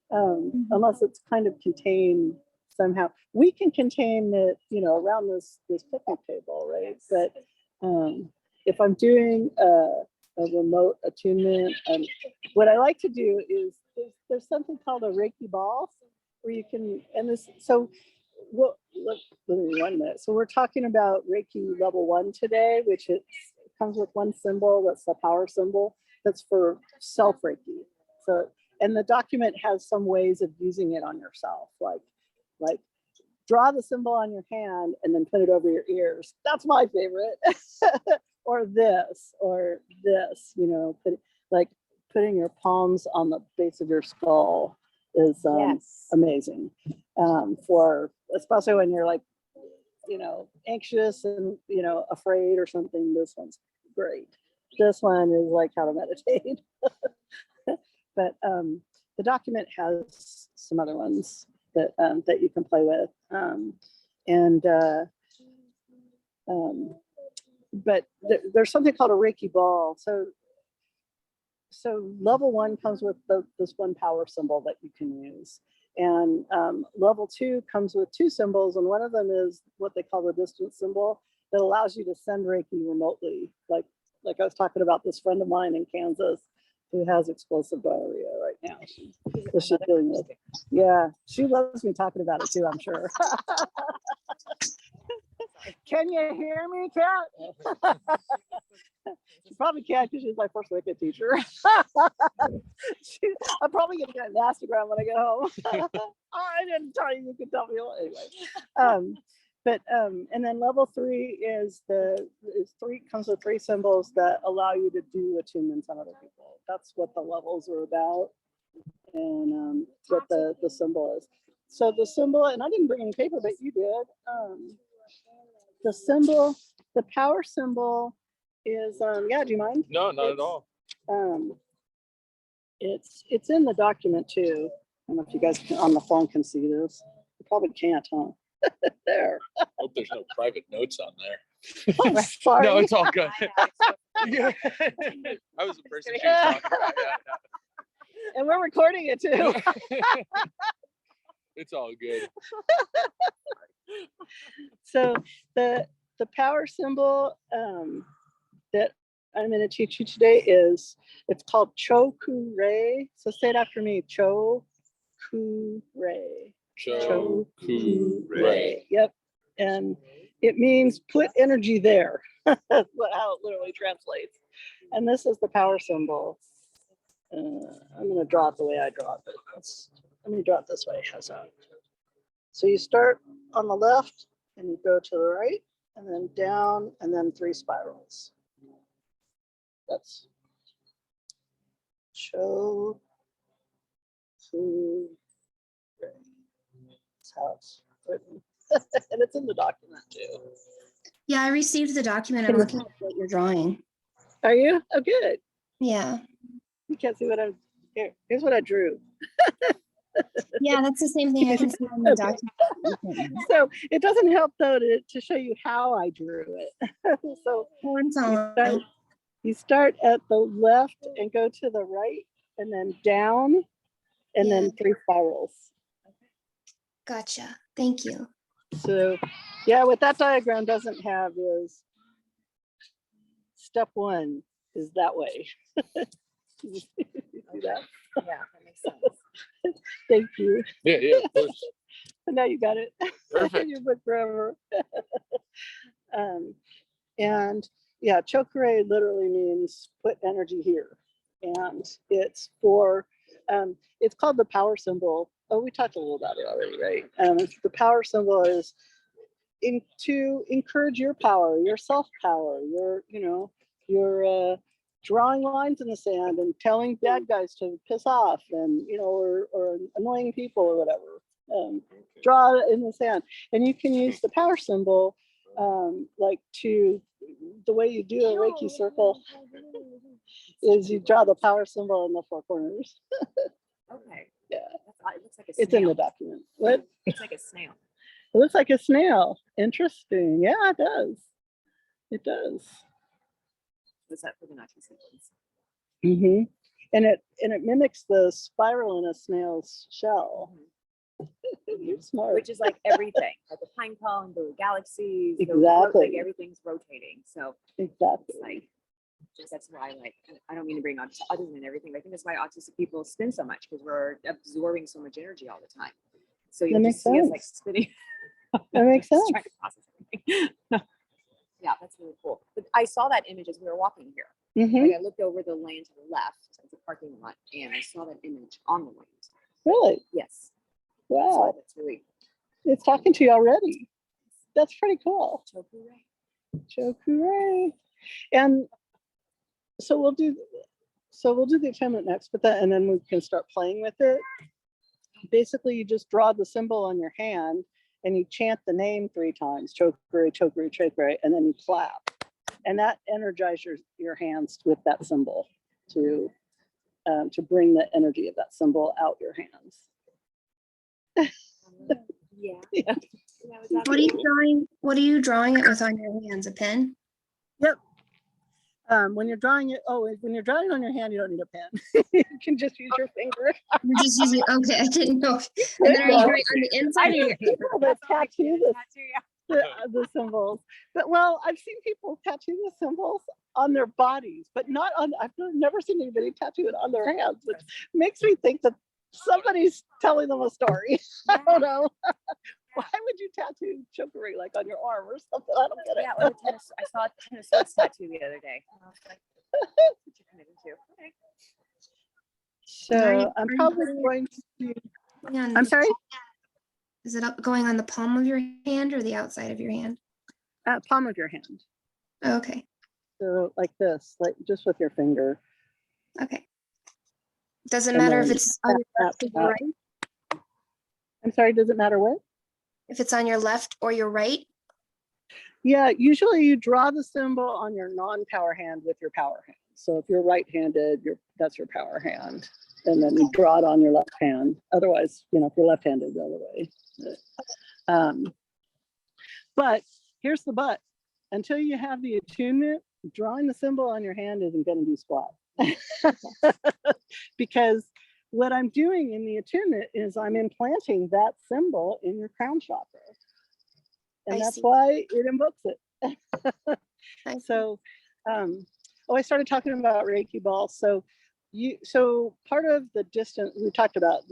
unless it's kind of contained somehow. We can contain it, around this picnic table, right? But if I'm doing a remote attunement, what I like to do is there's something called a Reiki ball where you can, and this, so what, let me 1 minute. So we're talking about Reiki level 1 today, which it comes with one symbol, that's the power symbol, that's for self Reiki. So, and the document has some ways of using it on yourself, like draw the symbol on your hand and then put it over your ears. That's my favorite. or this, putting your palms on the base of your skull is amazing. For especially when you're anxious and afraid or something, this one's great. This one is like how to meditate. But the document has some other ones that you can play with. But there's something called a Reiki ball. So level 1 comes with this one power symbol that you can use. And level 2 comes with 2 symbols. And one of them is what they call the distance symbol that allows you to send Reiki remotely. Like I was talking about this friend of mine in Kansas who has explosive diarrhea right now. She's dealing with. Yeah, she loves me talking about it too, I'm sure. Can you hear me, Kat? She probably can't because she's my first Reiki teacher. I'm probably gonna get an Instagram when I get home. I didn't tell you could tell me. Anyway, and then level 3 comes with 3 symbols that allow you to do attunements on other people. That's what the levels are about, and what the symbol is. So the symbol, and I didn't bring any paper, but you did. The symbol, the power symbol is, do you mind? No, not at all. It's in the document too. I don't know if you guys on the phone can see this. You probably can't, huh? There. Hope there's no private notes on there. Oh, sorry. No, it's all good. Yeah. I was the person she was talking about. Yeah. And we're recording it too. It's all good. So the power symbol that I'm going to teach you today it's called Cho-ku-rei. So say it after me, Cho-ku-rei. Cho-ku-rei. Yep. And it means put energy there. That's how it literally translates. And this is the power symbol. I'm going to draw it the way I draw it, but let me draw it this way. How's that? So you start on the left and you go to the right and then down and then 3 spirals. That's Cho-ku-rei. That's how it's written. And it's in the document too. Yeah, I received the document. I'm looking at what you're drawing. Are you? Oh, good. Yeah. You can't see what I'm here. Here's what I drew. Yeah, that's the same thing I can see on the document. So it doesn't help though to show you how I drew it. So you start at the left and go to the right and then down and then 3 spirals. Gotcha. Thank you. So yeah, what that diagram doesn't have is step 1 is that way. You see that? Yeah, that makes sense. Thank you. Yeah, of course. Now you got it. Perfect. You book forever. And yeah, Cho-ku-rei literally means put energy here. And it's for It's called the power symbol. Oh, we talked a little about it already, right? The power symbol is to encourage your power, your self power, your drawing lines in the sand and telling bad guys to piss off, and or annoying people or whatever. Draw it in the sand, and you can use the power symbol like the way you do a Reiki circle is you draw the power symbol in the four corners. Okay. Yeah. It looks like a snail. It's in the document. What? It's like a snail. It looks like a snail. Interesting. Yeah, it does. It does. Was that for the Nazi sequence? Mm-hmm. And it mimics the spiral in a snail's shell. You're smart. Which is like everything, like the pine cone, the galaxies, Exactly. like everything's rotating. So Exactly. it's like, that's why, like, I don't mean to bring on other than everything, but I think that's why autistic people spin so much, because we're absorbing so much energy all the time. So you just see us like spinning. That makes sense. Trying to process everything. Yeah, that's really cool. But I saw that image as we were walking here. Mm-hmm. Like I looked over the lane to the left, it's a parking lot, and I saw that image on the lane. Really? Yes. Wow. So that's really. It's talking to you already. That's pretty cool. Choku-ray. And so we'll do the attunement next, and then we can start playing with it. Basically, you just draw the symbol on your hand and you chant the name 3 times, Choku-ray, Choku-ray, Choku-ray, and then you clap. And that energizes your hands with that symbol to bring the energy of that symbol out your hands. Yeah. What are you drawing it with on your hands? A pen? Yep. When you're drawing it, when you're drawing on your hand, you don't need a pen. You can just use your finger. You're just using, okay, I didn't know. And then are you doing it on the inside of your People that tattoo the symbols. But I've seen people tattoo the symbols on their bodies, but not on, I've never seen anybody tattoo it on their hands, which makes me think that somebody's telling them a story. I don't know. Why would you tattoo Choku-ray like on your arm or something? I don't get it. Yeah, I saw a tennis swords tattoo the other day. And I was like, what you kind of into? Okay. So I'm probably going to. I'm sorry? Is it going on the palm of your hand or the outside of your hand? Palm of your hand. Okay. So like this, like just with your finger. Okay. Doesn't matter if it's on your left or your right? I'm sorry, does it matter what? If it's on your left or your right? Yeah, usually you draw the symbol on your non-power hand with your power hand. So if you're right-handed, that's your power hand. And then you draw it on your left hand. Otherwise, if you're left-handed, the other way. But here's the but. Until you have the attunement, drawing the symbol on your hand isn't going to do squat. Because what I'm doing in the attunement is I'm implanting that symbol in your crown chakra. And that's why it invokes it. So, I started talking about Reiki balls. So part of the distance, we talked about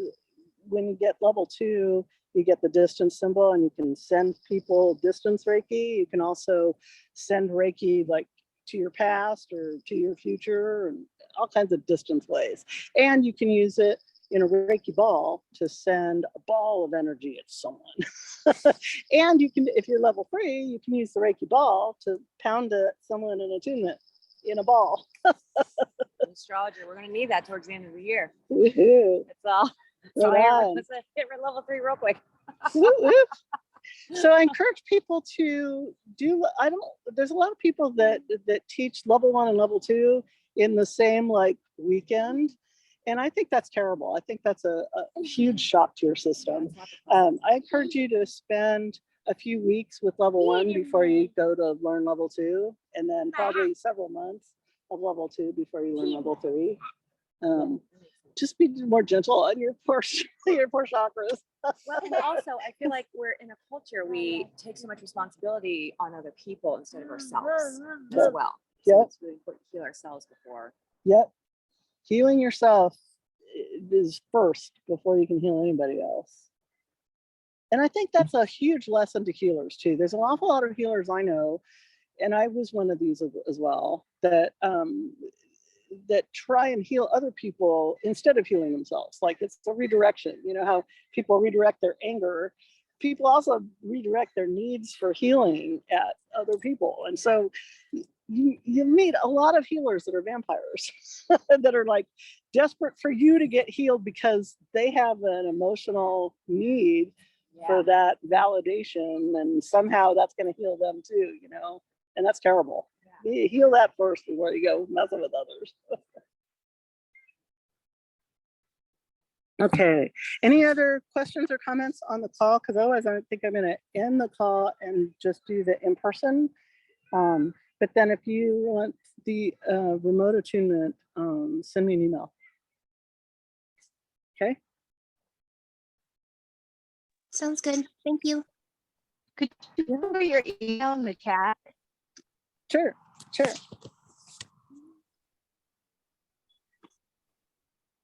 when you get level 2, you get the distance symbol and you can send people distance Reiki. You can also send Reiki like to your past or to your future and all kinds of distance ways. And you can use it in a Reiki ball to send a ball of energy at someone. And you can, if you're level 3, you can use the Reiki ball to pound at someone in attunement in a ball. Astrologer, we're going to need that towards the end of the year. Woohoo. That's all. Let's hit level 3 real quick. So I encourage people to do, there's a lot of people that teach level 1 and level 2 in the same weekend. And I think that's terrible. I think that's a huge shock to your system. I encourage you to spend a few weeks with level 1 before you go to learn level 2, and then probably several months of level 2 before you learn level 3. Just be more gentle on your poor chakras. Well, and also I feel like we're in a culture, we take so much responsibility on other people instead of ourselves as well. So it's really important to heal ourselves before. Yep. Healing yourself is first before you can heal anybody else. And I think that's a huge lesson to healers too. There's an awful lot of healers I know, and I was one of these as well, that that try and heal other people instead of healing themselves. Like it's a redirection. You know how people redirect their anger, people also redirect their needs for healing at other people. And so you meet a lot of healers that are vampires that are like desperate for you to get healed because they have an emotional need for that validation, and somehow that's going to heal them too, you know, and that's terrible. You heal that first before you go messing with others. Okay, any other questions or comments on the call? Because otherwise I think I'm going to end the call and just do the in-person. But then if you want the remote attunement, send me an email. Okay. Sounds good. Thank you. Could you put your email in the chat? Sure, sure.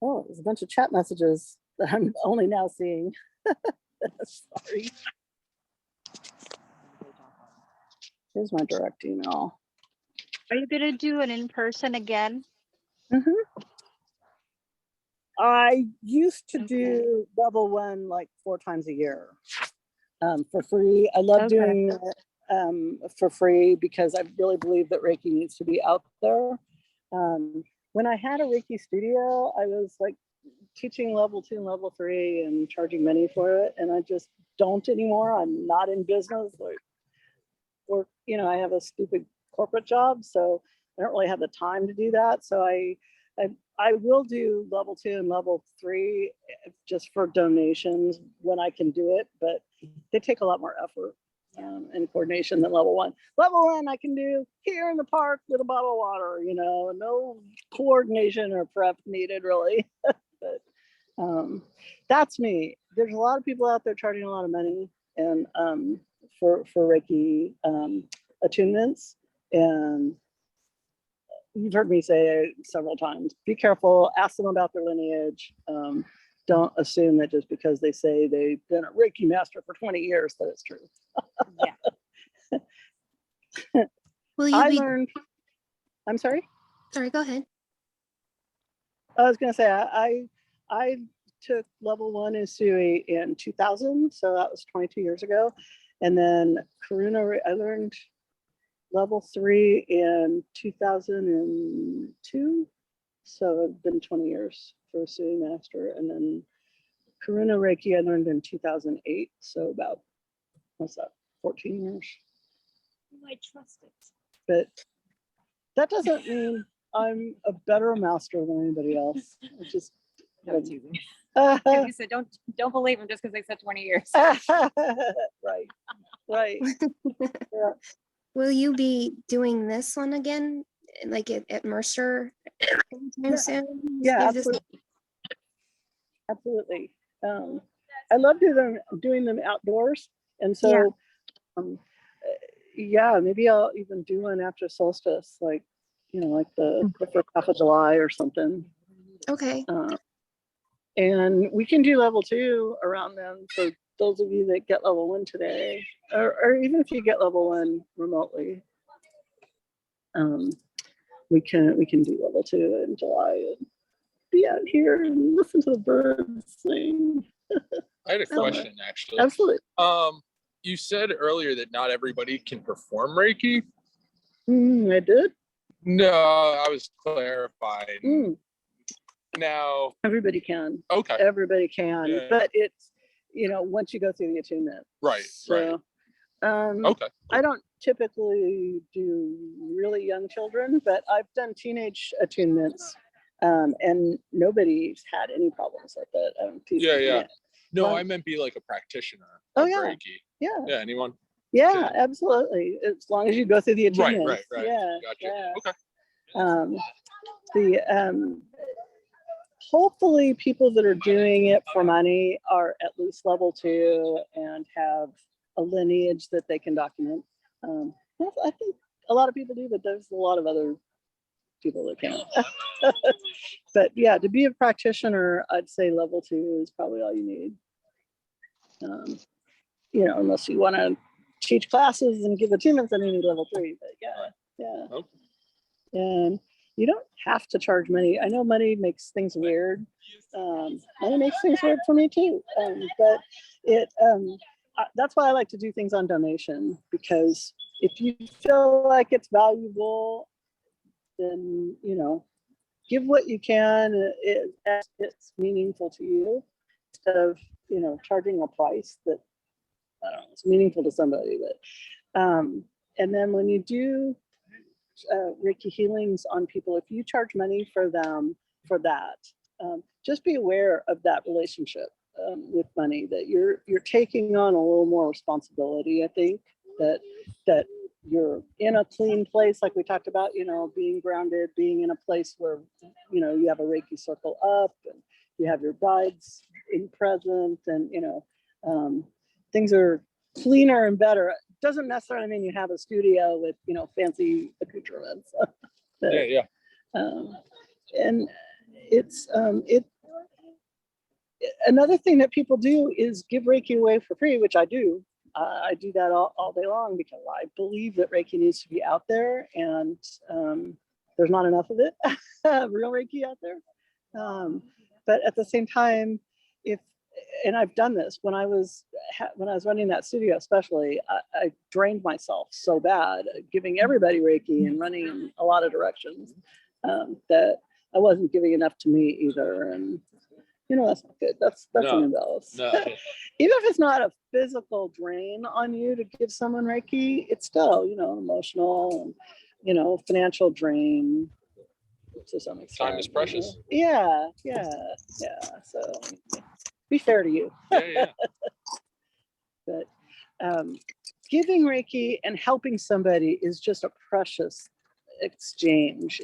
Oh, there's a bunch of chat messages that I'm only now seeing. Sorry. Here's my direct email. Are you gonna do an in-person again? I used to do level 1 like 4 times a year for free. I love doing it for free because I really believe that Reiki needs to be out there. When I had a Reiki studio, I was like teaching level 2 and level 3 and charging money for it. And I just don't anymore. I'm not in business. Or, you know, I have a stupid corporate job, so I don't really have the time to do that. So I will do level 2 and level 3 just for donations when I can do it, but they take a lot more effort and coordination than level 1. Level 1 I can do here in the park with a bottle of water, you know, no coordination or prep needed really. But that's me. There's a lot of people out there charging a lot of money and for Reiki attunements, and you've heard me say it several times, be careful, ask them about their lineage. Don't assume that just because they say they've been a Reiki master for 20 years that it's true. Will you learned, I'm sorry? Sorry, go ahead. I was gonna say, I took level 1 in Sui in 2000, so that was 22 years ago. And then Karuna, I learned level 3 in 2002. So it's been 20 years for a Sui master. And then Karuna Reiki I learned in 2008. So about, what's that, 14 years. I trust it. But that doesn't mean I'm a better master than anybody else. It's just, You said don't believe them just because they said 20 years. right. Yeah. Will you be doing this one again, like at Mercer anytime soon? Yeah, absolutely. Absolutely. I love doing them outdoors, and so yeah, maybe I'll even do one after solstice, like, you know, like the first half of July or something. Okay. And we can do level 2 around then for those of you that get level 1 today, or even if you get level 1 remotely. We can do level 2 in July and be out here and listen to the birds sing. I had a question actually. Absolutely. You said earlier that not everybody can perform Reiki. I did? No, I was clarifying. Now everybody can. Okay. Everybody can, yeah. But it's, you know, once you go through the attunement. Right. So, okay. I don't typically do really young children, but I've done teenage attunements, and nobody's had any problems with it. Yeah. No, I meant be like a practitioner of Reiki. Yeah, anyone? Yeah, absolutely. As long as you go through the attunement. Right. Yeah. Gotcha. Okay. Hopefully people that are doing it for money are at least level 2 and have a lineage that they can document. I think a lot of people do, but there's a lot of other people that can't. But yeah, to be a practitioner, I'd say level 2 is probably all you need. You know, unless you want to teach classes and give attunements, then you need level 3. But yeah. Okay. And you don't have to charge money. I know money makes things weird. Money makes things weird for me too. But that's why I like to do things on donation, because if you feel like it's valuable, then, you know, give what you can. It's meaningful to you, instead of, you know, charging a price that, I don't know, it's meaningful to somebody. But and then when you do Reiki healings on people, if you charge money for them for that, just be aware of that relationship with money, that you're taking on a little more responsibility. I think that you're in a clean place, like we talked about, you know, being grounded, being in a place where, you know, you have a Reiki circle up and you have your guides in present, and, you know, things are cleaner and better. Doesn't necessarily mean you have a studio with, you know, fancy accoutrements. Yeah. And it's another thing that people do is give Reiki away for free, which I do. I do that all day long, because I believe that Reiki needs to be out there, and there's not enough of it, real Reiki out there. But at the same time, and I've done this when I was running that studio, especially, I drained myself so bad, giving everybody Reiki and running in a lot of directions, that I wasn't giving enough to me either. And, you know, that's not good. That's No, an imbalance. No. Even if it's not a physical drain on you to give someone Reiki, it's still, you know, emotional and, you know, financial drain to some extent. Time is precious. Yeah. So be fair to you. Yeah. But giving Reiki and helping somebody is just a precious exchange.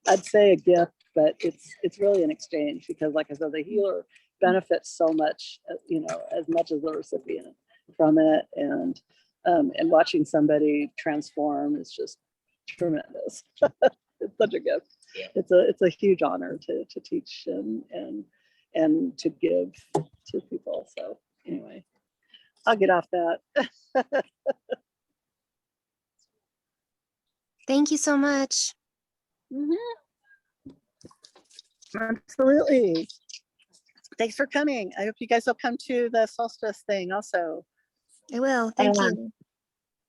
I'd say a gift, but it's really an exchange, because, like I said, the healer benefits so much, you know, as much as the recipient from it. And watching somebody transform is just tremendous. It's such a gift. Yeah. It's a huge honor to teach and to give to people. So anyway, I'll get off that. Thank you so much. Absolutely. Thanks for coming. I hope you guys will come to the solstice thing also. I will. Thank you.